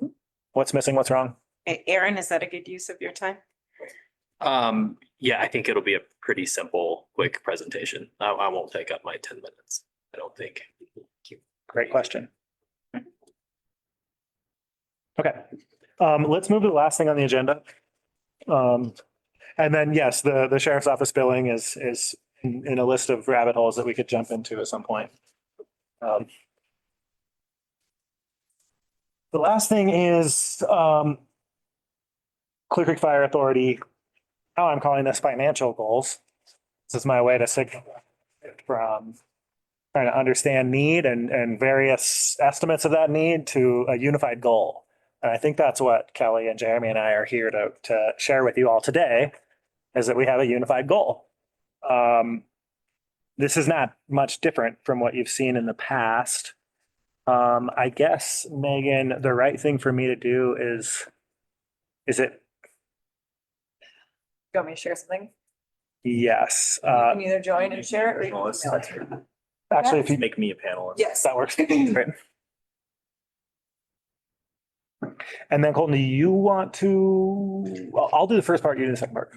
What's missing? What's wrong? Aaron, is that a good use of your time? Yeah, I think it'll be a pretty simple, quick presentation. I won't take up my 10 minutes. I don't think. Great question. Okay, let's move to the last thing on the agenda. And then, yes, the sheriff's office billing is in a list of rabbit holes that we could jump into at some point. The last thing is Clear Creek Fire Authority, how I'm calling this financial goals. This is my way to signal from trying to understand need and various estimates of that need to a unified goal. And I think that's what Kelly and Jeremy and I are here to share with you all today, is that we have a unified goal. This is not much different from what you've seen in the past. I guess, Megan, the right thing for me to do is it? You want me to share something? Yes. You can either join and share it or. Well, Actually, if you make me a panelist. Yes. that works. Great. And then Colton, do you want to, well, I'll do the first part, you do the second part.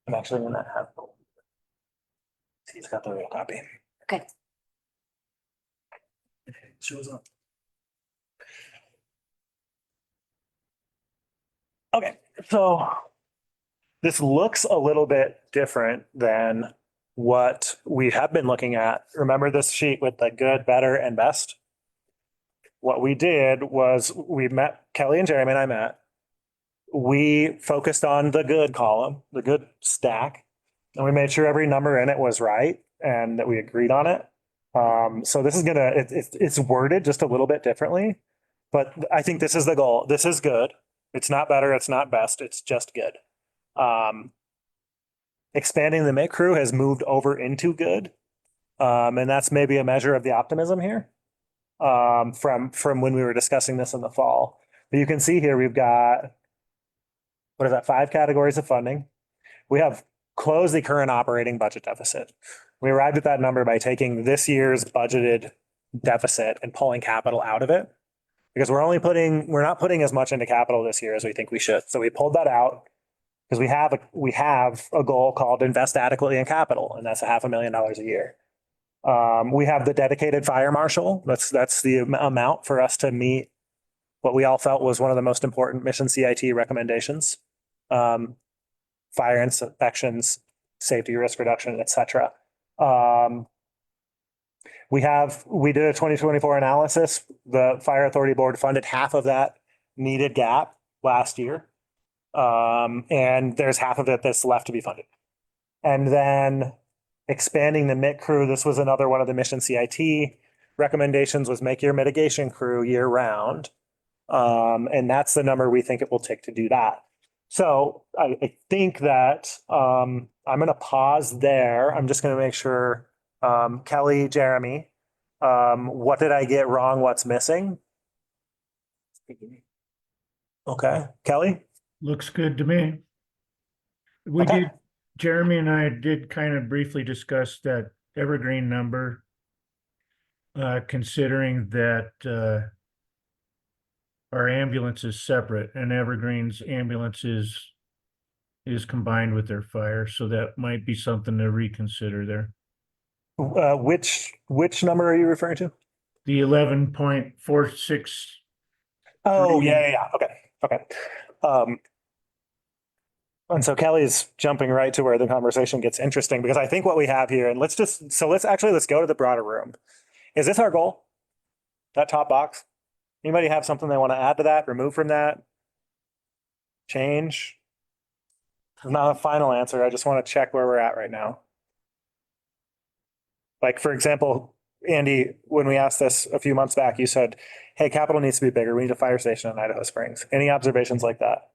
I'm actually gonna have. He's got the real copy. Okay. Shows up. Okay, so this looks a little bit different than what we have been looking at. Remember this sheet with the good, better, and best? What we did was we met, Kelly and Jeremy and I met. We focused on the good column, the good stack, and we made sure every number in it was right and that we agreed on it. So this is it's worded just a little bit differently, but I think this is the goal. This is good. It's not better, it's not best, it's just good. Expanding the MIT crew has moved over into good. And that's maybe a measure of the optimism here. From when we were discussing this in the fall. But you can see here, we've got, what is that, 5 categories of funding. We have closed the current operating budget deficit. We arrived at that number by taking this year's budgeted deficit and pulling capital out of it. Because we're not putting as much into capital this year as we think we should. So we pulled that out because we have a goal called invest adequately in capital, and that's $500,000 a year. We have the dedicated fire marshal. That's the amount for us to meet what we all felt was one of the most important mission CIT recommendations. Fire inspections, safety risk reduction, et cetera. We did a 2024 analysis. The Fire Authority Board funded half of that needed gap last year. And there's half of it that's left to be funded. And then expanding the MIT crew, this was another one of the mission CIT recommendations, was make your mitigation crew year round. And that's the number we think it will take to do that. So I think that I'm going to pause there. I'm just going to make sure, Kelly, Jeremy, what did I get wrong? What's missing? Okay, Kelly? Looks good to me. Jeremy and I did kind of briefly discuss that evergreen number. Considering that our ambulance is separate and Evergreen's ambulance is combined with their fire, so that might be something to reconsider there. Which number are you referring to? The 11.46. Oh, yeah. Okay. And so Kelly's jumping right to where the conversation gets interesting, because I think what we have here, and let's go to the broader room. Is this our goal? That top box? Anybody have something they want to add to that, remove from that? Change? Not a final answer. I just want to check where we're at right now. Like, for example, Andy, when we asked this a few months back, you said, hey, capital needs to be bigger. We need a fire station in Idaho Springs. Any observations like that?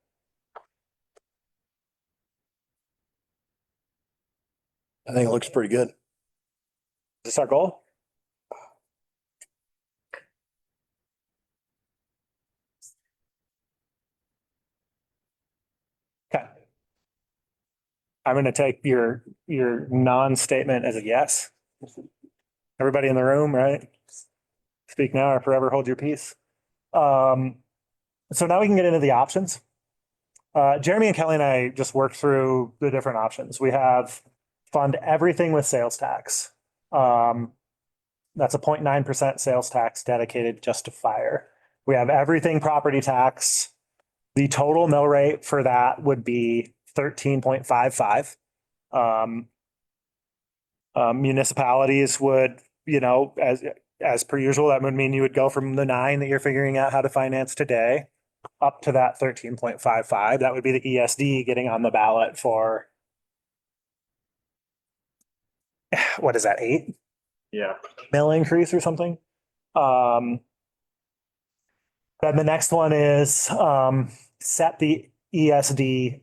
I think it looks pretty good. this our goal? Okay. I'm gonna take your non-statement as a yes. Everybody in the room, right? Speak now or forever hold your peace. So now we can get into the options. Jeremy and Kelly and I just worked through the different options. We have fund everything with sales tax. That's a 0.9% sales tax dedicated just to fire. We have everything property tax. The total mill rate for that would be 13.55. Municipalities would, as per usual, that would mean you would go from the 9 that you're figuring out how to finance today up to that 13.55. That would be the ESD getting on the ballot for, what is that, 8 Yeah. mill increase or something? Then the next one is set the ESD.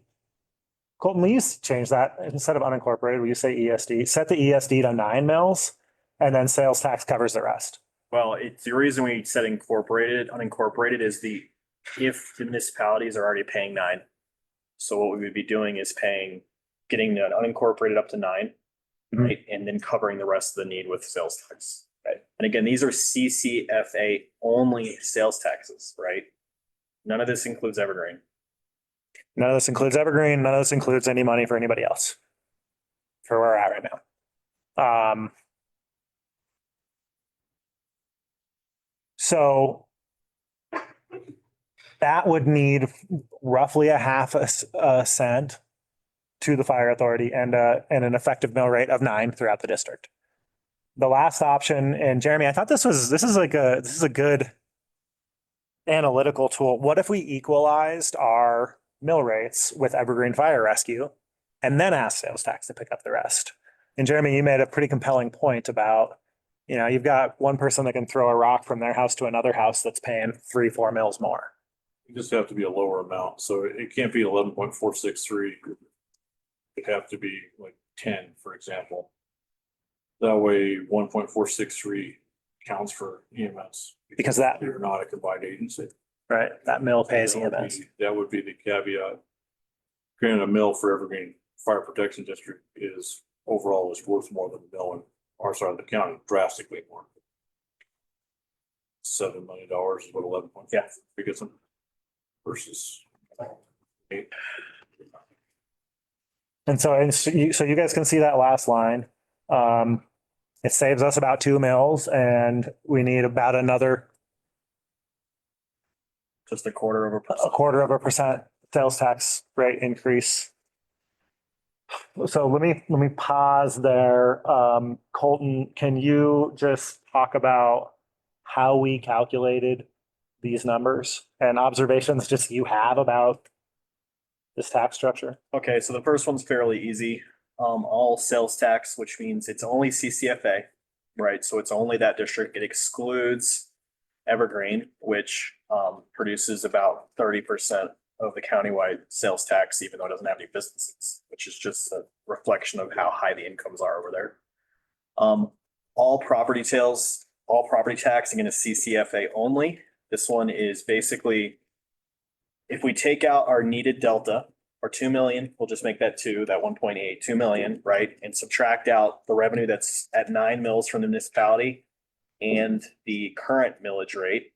Colton, will you change that? Instead of unincorporated, will you say ESD? Set the ESD to 9 mills and then sales tax covers the rest. Well, it's the reason we said unincorporated is if the municipalities are already paying 9. So what we would be doing is getting the unincorporated up to 9, right? And then covering the rest of the need with sales tax, right? And again, these are CCFA only sales taxes, right? None of this includes Evergreen. None of this includes Evergreen. None of this includes any money for anybody else for where we're at right now. So that would need roughly a half a cent to the fire authority and an effective mill rate of 9 throughout the district. The last option, and Jeremy, I thought this is a good analytical tool. What if we equalized our mill rates with Evergreen Fire Rescue and then ask sales tax to pick up the rest? And Jeremy, you made a pretty compelling point about, you've got one person that can throw a rock from their house to another house that's paying 3-4 mills more. You just have to be a lower amount. So it can't be 11.463. It'd have to be like 10, for example. That way 1.463 counts for EMS. Because that, you're not a combined agency. right, that mill pays EMS. That would be the caveat. Granted, a mill for Evergreen Fire Protection District is overall is worth more than a mill in our side of the county, drastically more. $7 million is what 11 point. Yeah. We get some versus 8. And so you guys can see that last line. It saves us about 2 mills and we need about another Just a quarter of a % sales tax rate increase. So let me pause there. Colton, can you just talk about how we calculated these numbers and observations just you have about this tax structure? Okay, so the first one's fairly easy. All sales tax, which means it's only CCFA, right? So it's only that district. It excludes Evergreen, which produces about 30% of the countywide sales tax, even though it doesn't have any businesses, which is just a reflection of how high the incomes are over there. All property tax, again, is CCFA only. This one is basically, if we take out our needed delta, or 2 million, we'll just make that 2 million, right? And subtract out the revenue that's at 9 mills from the municipality and the current millage rate.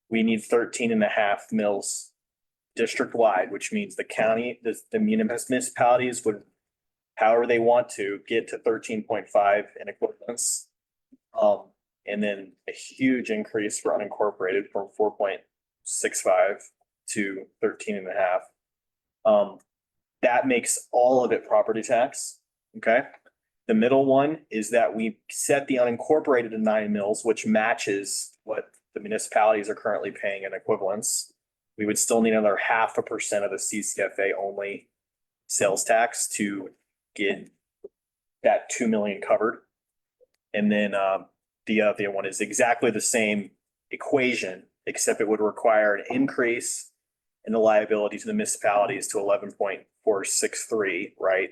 We need 13.5 mills district-wide, which means the county, the municipalities would, however they want to, get to 13.5 in equivalence. And then a huge increase for unincorporated from 4.65 to 13.5. That makes all of it property tax. Okay. The middle one is that we set the unincorporated to 9 mills, which matches what the municipalities are currently paying in equivalence. We would still need another 0.5% of the CCFA only sales tax to get that 2 million covered. And then the other one is exactly the same equation, except it would require an increase in the liability to the municipalities to 11.463, right?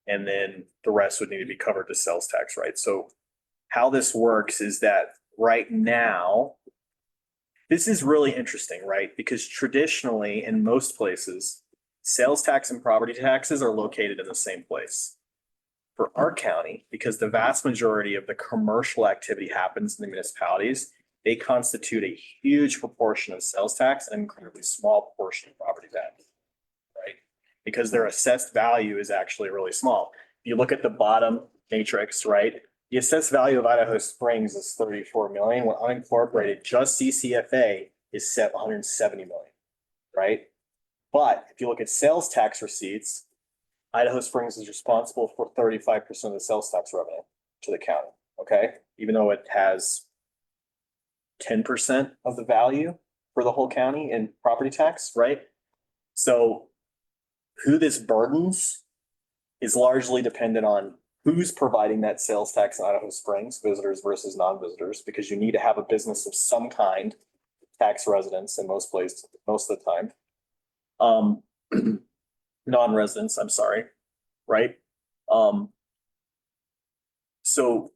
And then the rest would need to be covered to sales tax, right? So how this works is that right now, this is really interesting, right? Because traditionally, in most places, sales tax and property taxes are located in the same place. For our county, because the vast majority of the commercial activity happens in the municipalities, they constitute a huge proportion of sales tax and an incredibly small portion of property tax. Right? Because their assessed value is actually really small. If you look at the bottom matrix, right? The assessed value of Idaho Springs is 34 million, when unincorporated, just CCFA is set 170 million, right? But if you look at sales tax receipts, Idaho Springs is responsible for 35% of the sales tax revenue to the county, okay? Even though it has 10% of the value for the whole county in property tax, right? So who this burdens is largely dependent on who's providing that sales tax in Idaho Springs, visitors versus non-visitors, because you need to have a business of some kind, tax residents in most places, most of the time. Non-residents, I'm sorry, right? So,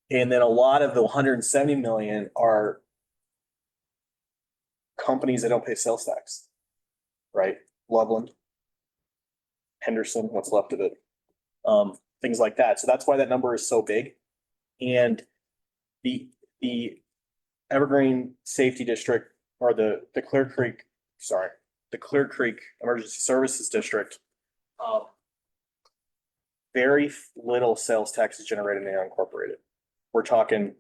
and then a lot of the 170 million are companies that don't pay sales tax, right? Loveland, Henderson, what's left of it, things like that. So that's why that number is so big. And the Evergreen Safety District, or the Clear Creek Emergency Services District, very little sales tax is generated in the unincorporated. We're talking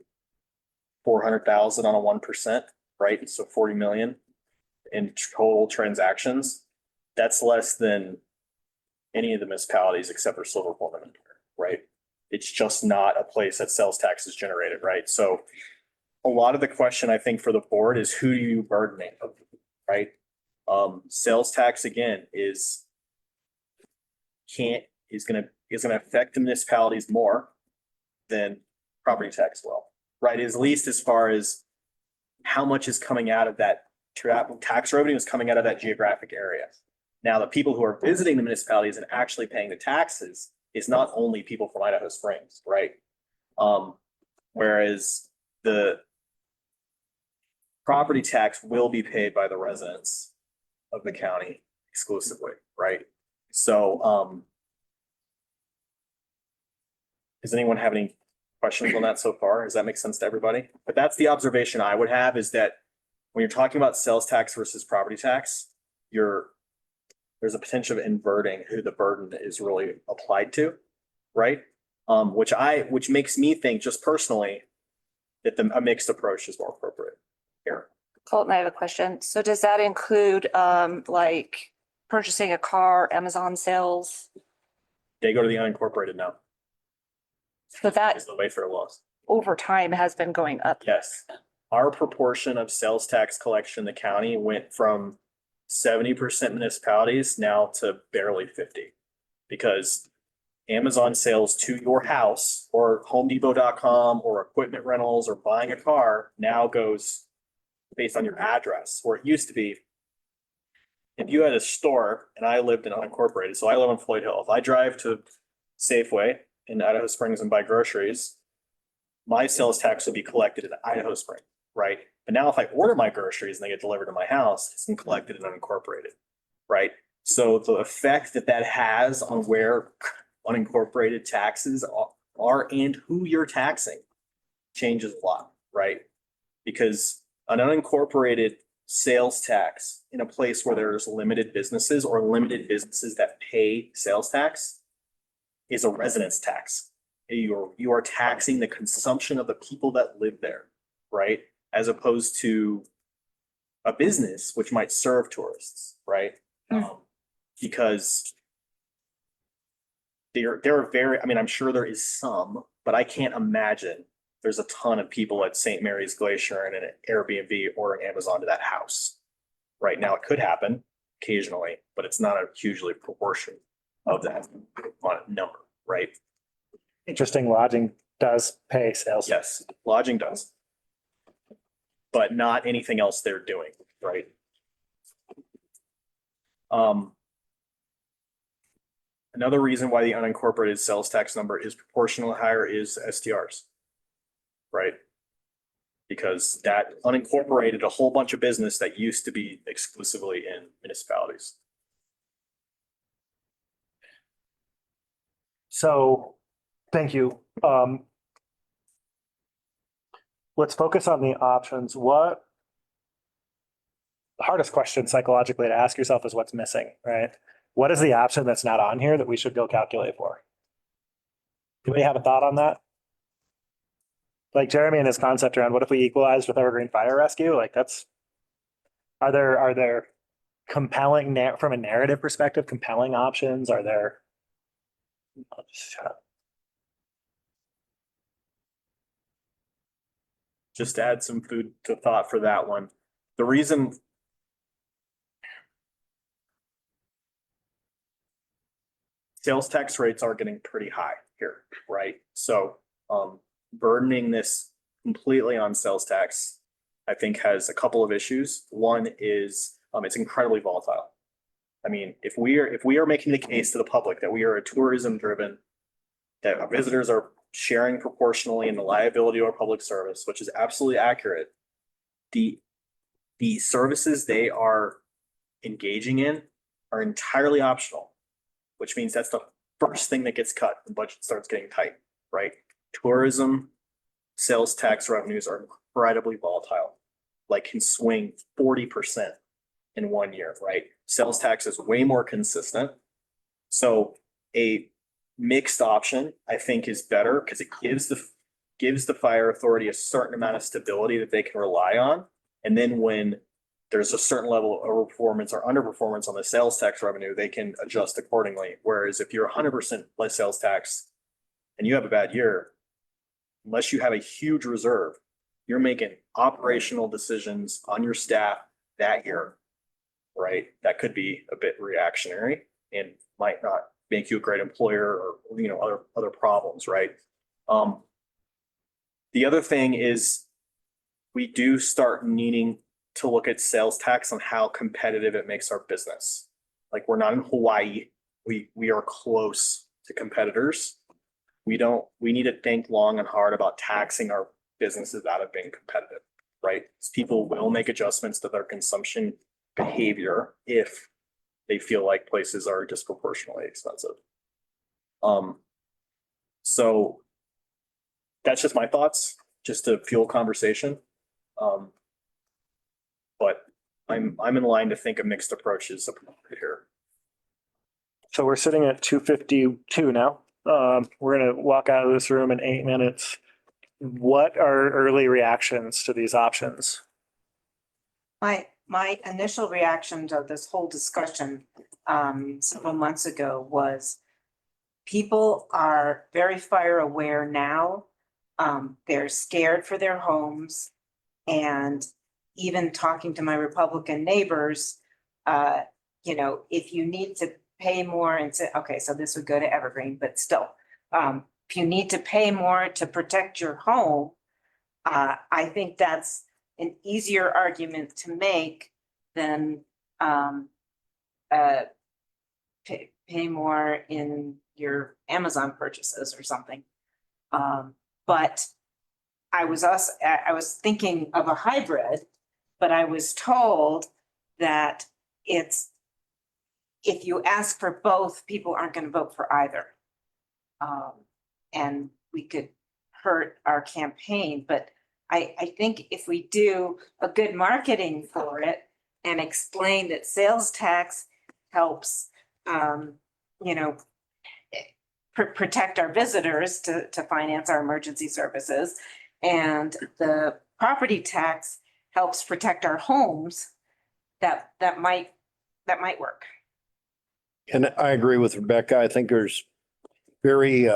400,000 on a 1%, right? So 40 million in total transactions. That's less than any of the municipalities except for Silver Pullman, right? It's just not a place that sales tax is generated, right? So a lot of the question, I think, for the board is who do you burden, right? Sales tax, again, is going to affect the municipalities more than property tax will, right? At least as far as how much is coming out of that tax revenue is coming out of that geographic area. Now, the people who are visiting the municipalities and actually paying the taxes is not only people from Idaho Springs, right? Whereas the property tax will be paid by the residents of the county exclusively, right? So, does anyone have any questions on that so far? Does that make sense to everybody? But that's the observation I would have, is that when you're talking about sales tax versus property tax, there's a potential of inverting who the burden is really applied to, right? Which makes me think, just personally, that a mixed approach is more appropriate here. Colton, I have a question. So does that include like purchasing a car, Amazon sales? They go to the unincorporated now. So that Is the Wayfair laws. over time has been going up. Yes. Our proportion of sales tax collection in the county went from 70% municipalities now to barely 50. Because Amazon sales to your house or HomeDepot.com or equipment rentals or buying a car now goes based on your address, where it used to be, if you had a store, and I lived in unincorporated, so I live on Floyd Hill. If I drive to Safeway in Idaho Springs and buy groceries, my sales tax would be collected in Idaho Springs, right? But now if I order my groceries and they get delivered to my house, it's collected in unincorporated, right? So the effect that has on where unincorporated taxes are and who you're taxing changes a lot, right? Because an unincorporated sales tax in a place where there's limited businesses or limited businesses that pay sales tax is a residence tax. You are taxing the consumption of the people that live there, right? As opposed to a business which might serve tourists, right? Because there are very, I mean, I'm sure there is some, but I can't imagine there's a ton of people at St. Mary's Glacier and an Airbnb ordering Amazon to that house. Right now, it could happen occasionally, but it's not a hugely proportion of that number, right? Interesting, lodging does pay sales. Yes, lodging does. But not anything else they're doing, right? Another reason why the unincorporated sales tax number is proportionally higher is STRs. right? Because that unincorporated a whole bunch of business that used to be exclusively in municipalities. So, thank you. Let's focus on the options. What? The hardest question psychologically to ask yourself is what's missing, right? What is the option that's not on here that we should go calculate for? Do we have a thought on that? Like Jeremy and his concept around what if we equalized with Evergreen Fire Rescue? Like that's, are there compelling, from a narrative perspective, compelling options? Are there? I'll just shut up. Just to add some food to thought for that one. The reason sales tax rates are getting pretty high here, right? So burdening this completely on sales tax, I think has a couple of issues. One is it's incredibly volatile. I mean, if we are making the case to the public that we are a tourism driven, that our visitors are sharing proportionally in the liability of our public service, which is absolutely accurate. The services they are engaging in are entirely optional, which means that's the first thing that gets cut. The budget starts getting tight, right? Tourism, sales tax revenues are incredibly volatile, like can swing 40% in 1 year, right? Sales tax is way more consistent. So a mixed option, I think, is better because it gives the fire authority a certain amount of stability that they can rely on. And then when there's a certain level of performance or underperformance on the sales tax revenue, they can adjust accordingly. Whereas if you're 100% less sales tax and you have a bad year, unless you have a huge reserve, you're making operational decisions on your staff that year, right? That could be a bit reactionary and might not make you a great employer or, other problems, right? The other thing is we do start needing to look at sales tax and how competitive it makes our business. Like we're not in Hawaii. We are close to competitors. We need to think long and hard about taxing our businesses out of being competitive, right? People will make adjustments to their consumption behavior if they feel like places are disproportionately expensive. So that's just my thoughts, just to fuel conversation. But I'm in line to think a mixed approach is appropriate here. So we're sitting at 2:52 now. We're gonna walk out of this room in 8 minutes. What are early reactions to these options? My initial reaction to this whole discussion several months ago was people are very fire aware now. They're scared for their homes. And even talking to my Republican neighbors, if you need to pay more and say, okay, so this would go to Evergreen, but still, if you need to pay more to protect your home, I think that's an easier argument to make than pay more in your Amazon purchases or something. But I was thinking of a hybrid, but I was told that if you ask for both, people aren't going to vote for either. And we could hurt our campaign, but I think if we do a good marketing for it and explain that sales tax helps, protect our visitors to finance our emergency services, and the property tax helps protect our homes, that might work. And I agree with Rebecca. I think there's very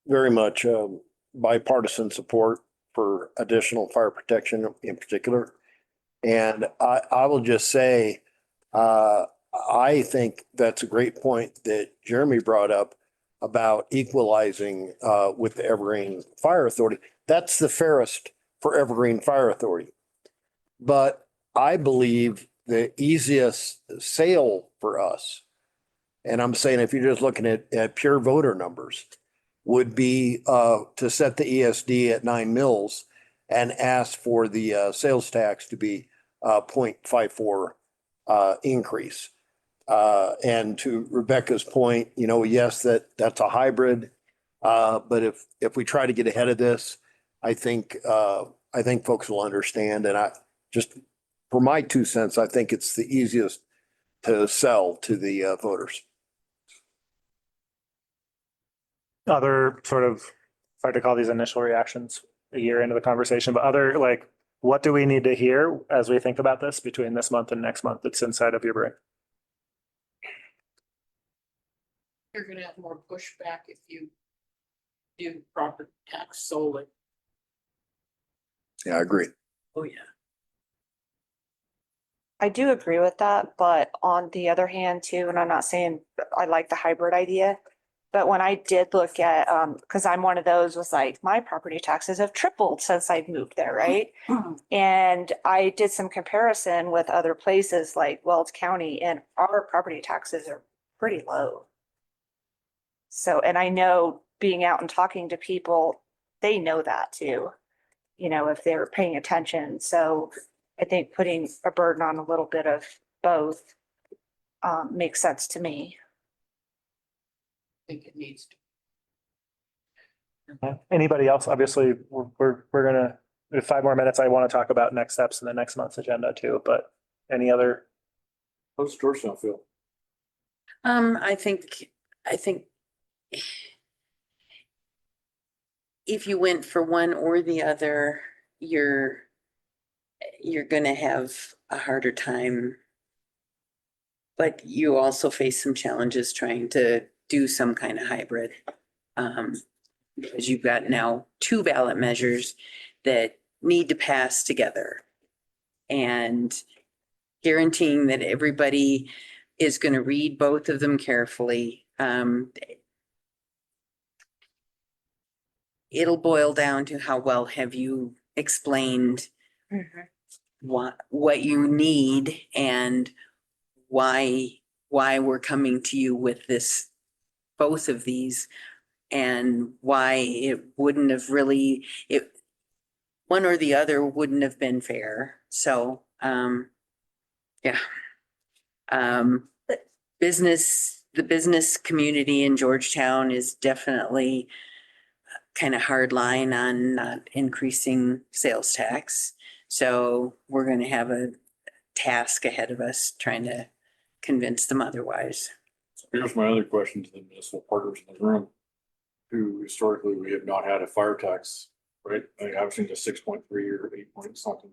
much bipartisan support for additional fire protection in particular. And I will just say, I think that's a great point that Jeremy brought up about equalizing with the Evergreen Fire Authority. That's the fairest for Evergreen Fire Authority. But I believe the easiest sale for us, and I'm saying if you're just looking at pure voter numbers, would be to set the ESD at 9 mils and ask for the sales tax to be 0.54 increase. And to Rebecca's point, you know, yes, that's a hybrid. But if we try to get ahead of this, I think folks will understand. And for my 2 cents, I think it's the easiest to sell to the voters. Other sort of, hard to call these initial reactions a year into the conversation, but other, like, what do we need to hear as we think about this between this month and next month that's inside of your brain? You're gonna have more pushback if you do property tax solely. Yeah, I agree. Oh, yeah. I do agree with that, but on the other hand too, and I'm not saying I like the hybrid idea, but when I did look at, because I'm one of those was like, my property taxes have tripled since I've moved there, right? And I did some comparison with other places like Wells County, and our property taxes are pretty low. So, and I know being out and talking to people, they know that too, you know, if they're paying attention. So I think putting a burden on a little bit of both makes sense to me. I think it needs to. Anybody else? Obviously, we're gonna, in 5 more minutes, I want to talk about next steps in the next month's agenda too, but any other? How's Georgetown feel? I think if you went for one or the other, you're gonna have a harder time. But you also face some challenges trying to do some kind of hybrid. Because you've got now 2 ballot measures that need to pass together. And guaranteeing that everybody is gonna read both of them carefully. It'll boil down to how well have you explained what you need and why we're coming to you with this, both of these, and why it wouldn't have really, one or the other wouldn't have been fair. So, yeah. The business community in Georgetown is definitely kind of hard line on not increasing sales tax. So we're going to have a task ahead of us trying to convince them otherwise. Here's my other question to the municipal partners in the room, who historically we have not had a fire tax, right? I think I've seen the 6.3 or 8 point something.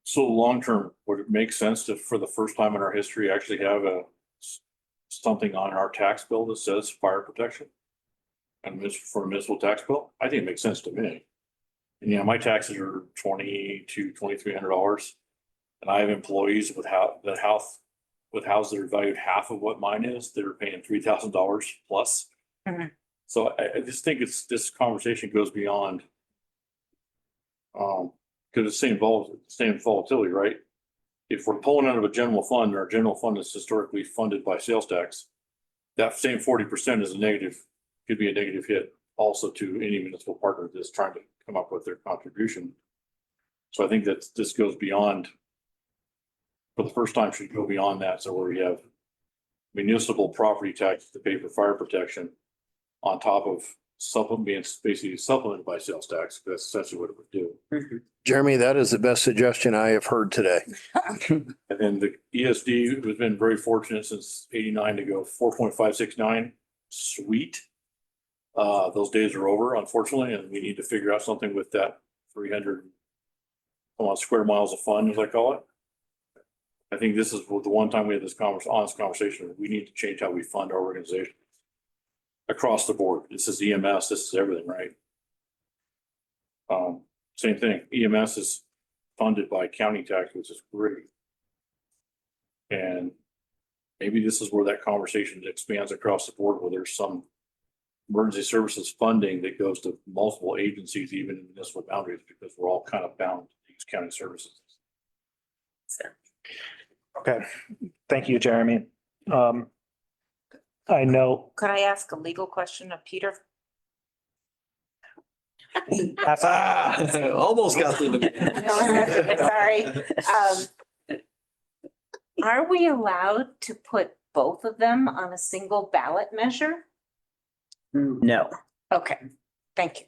So long-term, would it make sense to, for the first time in our history, actually have something on our tax bill that says fire protection? And this for a municipal tax bill? I think it makes sense to me. And yeah, my taxes are $2,200-$2,300. And I have employees with houses that are valued half of what mine is, that are paying $3,000 plus. So I just think this conversation goes beyond, because it's same volatility, right? If we're pulling out of a general fund, our general fund is historically funded by sales tax, that same 40% is a negative, could be a negative hit also to any municipal partner that's trying to come up with their contribution. So I think that this goes beyond, for the first time, should go beyond that. So where we have municipal property tax to pay for fire protection on top of being basically supplemented by sales tax. That's essentially what it would do. Jeremy, that is the best suggestion I have heard today. And then the ESD has been very fortunate since '89 to go 4.569. Sweet. Those days are over, unfortunately, and we need to figure out something with that 300 square miles of fun, as I call it. I think this is the one time we had this honest conversation. We need to change how we fund our organization across the board. This is EMS, this is everything, right? Same thing. EMS is funded by county tax, which is great. And maybe this is where that conversation expands across the board, where there's some emergency services funding that goes to multiple agencies, even in municipal boundaries, because we're all kind of bound to use county services. Okay, thank you, Jeremy. I know. Could I ask a legal question of Peter? Almost got through the. Sorry. Are we allowed to put both of them on a single ballot measure? No, Okay, thank you.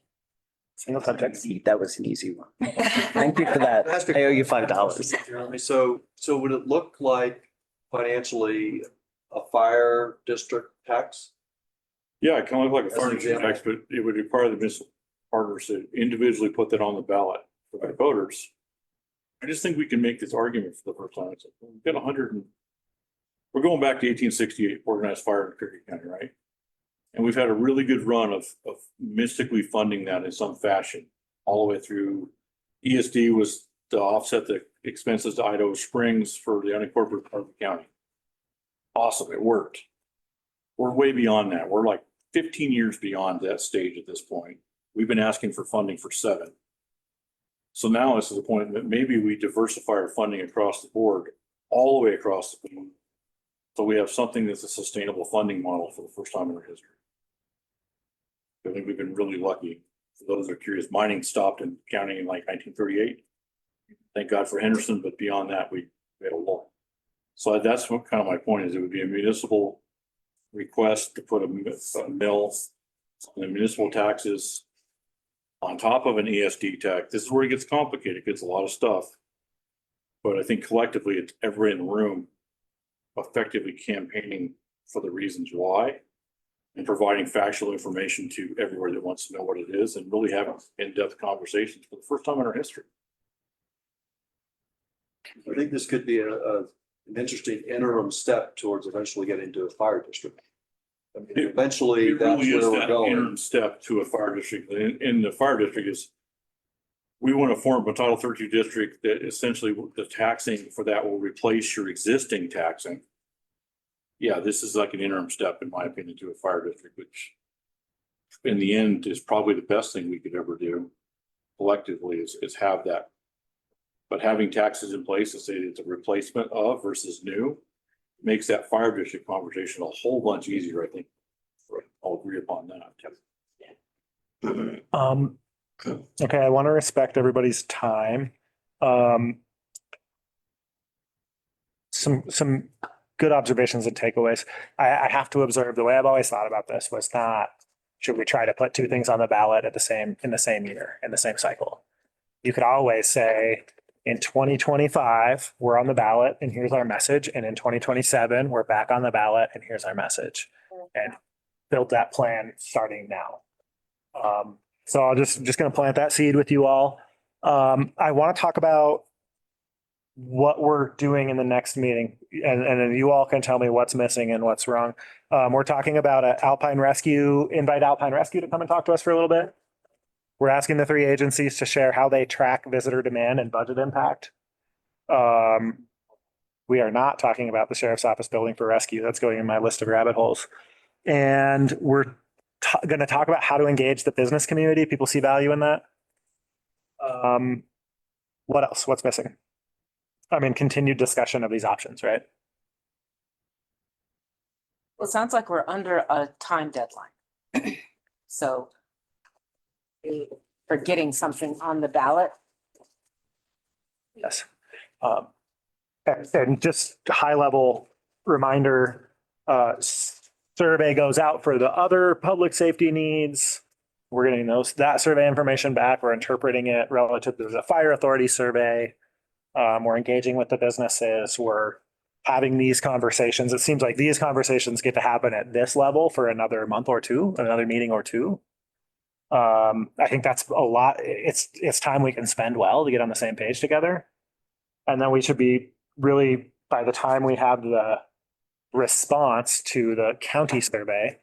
Single subject. that was an easy one. Thank you for that. I owe you $5. Jeremy, so would it look like financially a fire district tax? Yeah, it kind of look like a As an fire district tax, but it would require the municipal partners to individually put that on the ballot for the voters. I just think we can make this argument for the first time. It's like, we've got 100 and we're going back to 1868 organized fire in Cherokee County, right? And we've had a really good run of mystically funding that in some fashion, all the way through. ESD was to offset the expenses to Idaho Springs for the unincorporated part of the county. Awesome, it worked. We're way beyond that. We're like 15 years beyond that stage at this point. We've been asking for funding for 7. So now this is the point that maybe we diversify our funding across the board, all the way across the board. So we have something that's a sustainable funding model for the first time in our history. I think we've been really lucky. For those who are curious, mining stopped in county in like 1938. Thank God for Henderson, but beyond that, we had a lull. So that's what kind of my point is. It would be a municipal request to put a mill on the municipal taxes on top of an ESD tax. This is where it gets complicated. It gets a lot of stuff. But I think collectively, it's everybody in the room effectively campaigning for the reasons why and providing factual information to everywhere that wants to know what it is and really having in-depth conversations for the first time in our history. I think this could be an interesting interim step towards eventually getting to a fire district. I mean, eventually, It that's really is where we're that going. interim step to a fire district. In the fire district is, we want to form a Title 32 district that essentially the taxing for that will replace your existing taxing. Yeah, this is like an interim step, in my opinion, to a fire district, which in the end is probably the best thing we could ever do collectively is have that. But having taxes in place to say it's a replacement of versus new makes that fire district conversation a whole bunch easier, I think. I'll agree upon that. Okay, I want to respect everybody's time. Some good observations and takeaways. I have to observe, the way I've always thought about this was not, should we try to put 2 things on the ballot in the same year, in the same cycle? You could always say, in 2025, we're on the ballot and here's our message. And in 2027, we're back on the ballot and here's our message. And build that plan starting now. So I'll just going to plant that seed with you all. I want to talk about what we're doing in the next meeting, and then you all can tell me what's missing and what's wrong. We're talking about invite Alpine Rescue to come and talk to us for a little bit. We're asking the 3 agencies to share how they track visitor demand and budget impact. We are not talking about the sheriff's office building for rescue. That's going in my list of rabbit holes. And we're going to talk about how to engage the business community. People see value in that. What else? What's missing? I mean, continued discussion of these options, right? Well, it sounds like we're under a time deadline. So for getting something on the ballot. Yes. And just high level reminder, survey goes out for the other public safety needs. We're getting that survey information back. We're interpreting it relative to the fire authority survey. We're engaging with the businesses. We're having these conversations. It seems like these conversations get to happen at this level for another month or 2, another meeting or 2. I think that's a lot. It's time we can spend well to get on the same page together. And then we should be really, by the time we have the response to the county survey,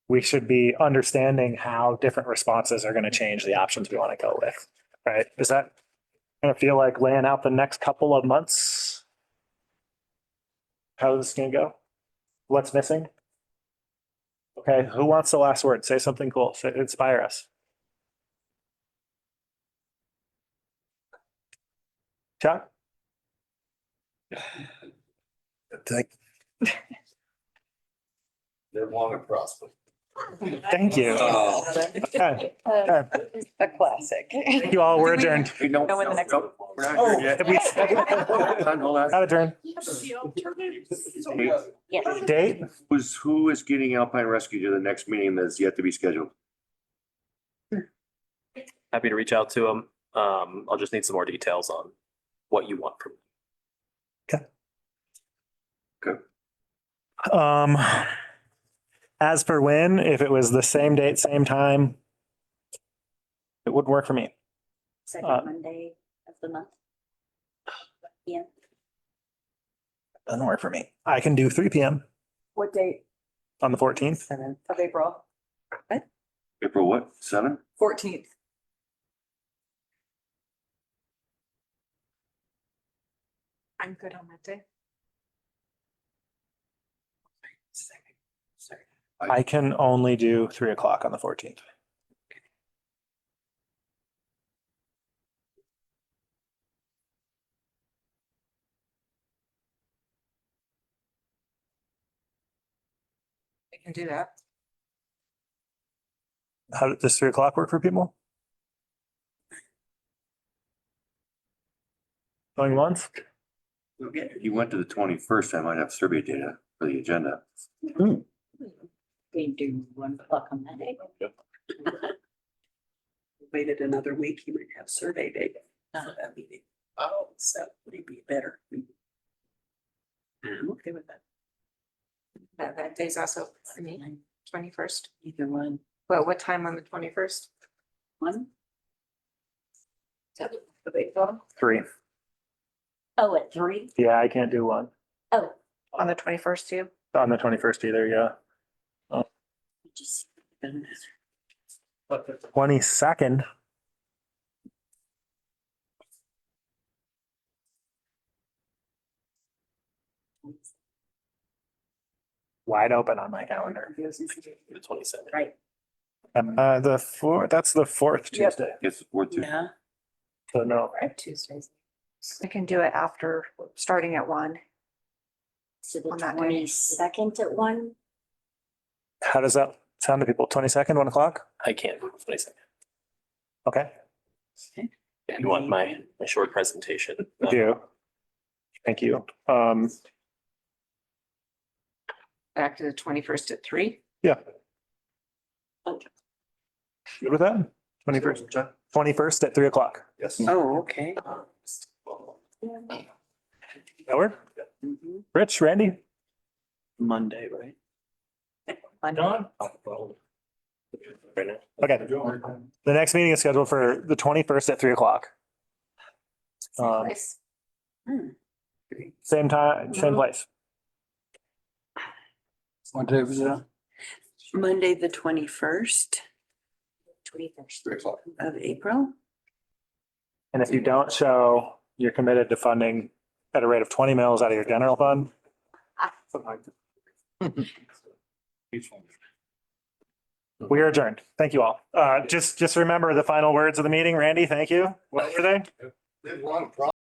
we should be understanding how different responses are going to change the options we want to go with, right? Is that going to feel like laying out the next couple of months? How is this going to go? What's missing? Okay, who wants the last word? Say something cool. Inspire us. Chuck? Live long and prosper. Thank you. Okay. Okay. A classic. Thank you all. We're adjourned. Know when the next- We're not here yet. Hold on. Not adjourned. Yes. Date? Who is getting Alpine Rescue to the next meeting that's yet to be scheduled? Happy to reach out to him. I'll just need some more details on what you want from me. As for when, if it was the same date, same time, it wouldn't work for me. Second Monday of the month. Yeah. Doesn't work for me. I can do 3 PM What date? on the 14th. Of April? April what? 7? 14th. I'm good on that day. I can only do 3 o'clock on the 14th. I can do that. How does 3 o'clock work for people? Going once? If you went to the 21st, I might have survey data for the agenda. They do 1 o'clock on that day. Waited another week, you might have survey data for that meeting. Oh, so would it be better? I'm okay with that. That day's also for me, 21st. Either one. Well, what time on the 21st? 1? Of April? 3. Oh, at 3? Yeah, I can't do 1 Oh. On the 21st too? on the 21st either, yeah. Just. 22nd. Wide open on my calendar. The 27th. Right. That's the 4th Tuesday. It's worth it. Yeah. So no, Tuesdays. I can do it after, starting at 1. So the On that day. 22nd at 1? how does that sound to people? 22nd, 1 o'clock? I can't do the 22nd. Okay. If you want my short presentation. I do. Thank you. Back to the 21st at 3? Yeah. Good with that? 21st at 3 o'clock. Yes. Oh, okay. That work? Mhm. Rich, Randy? Monday, right? Monday. Right now. Okay. The next meeting is scheduled for the 21st at 3 o'clock. Nice. Same time, same place. What day was that? Monday, the 21st 21st. 3 o'clock. of April. And if you don't show, you're committed to funding at a rate of 20 mils out of your general fund. We are adjourned. Thank you all. Just remember the final words of the meeting. Randy, thank you. What were they? Live long and prosper.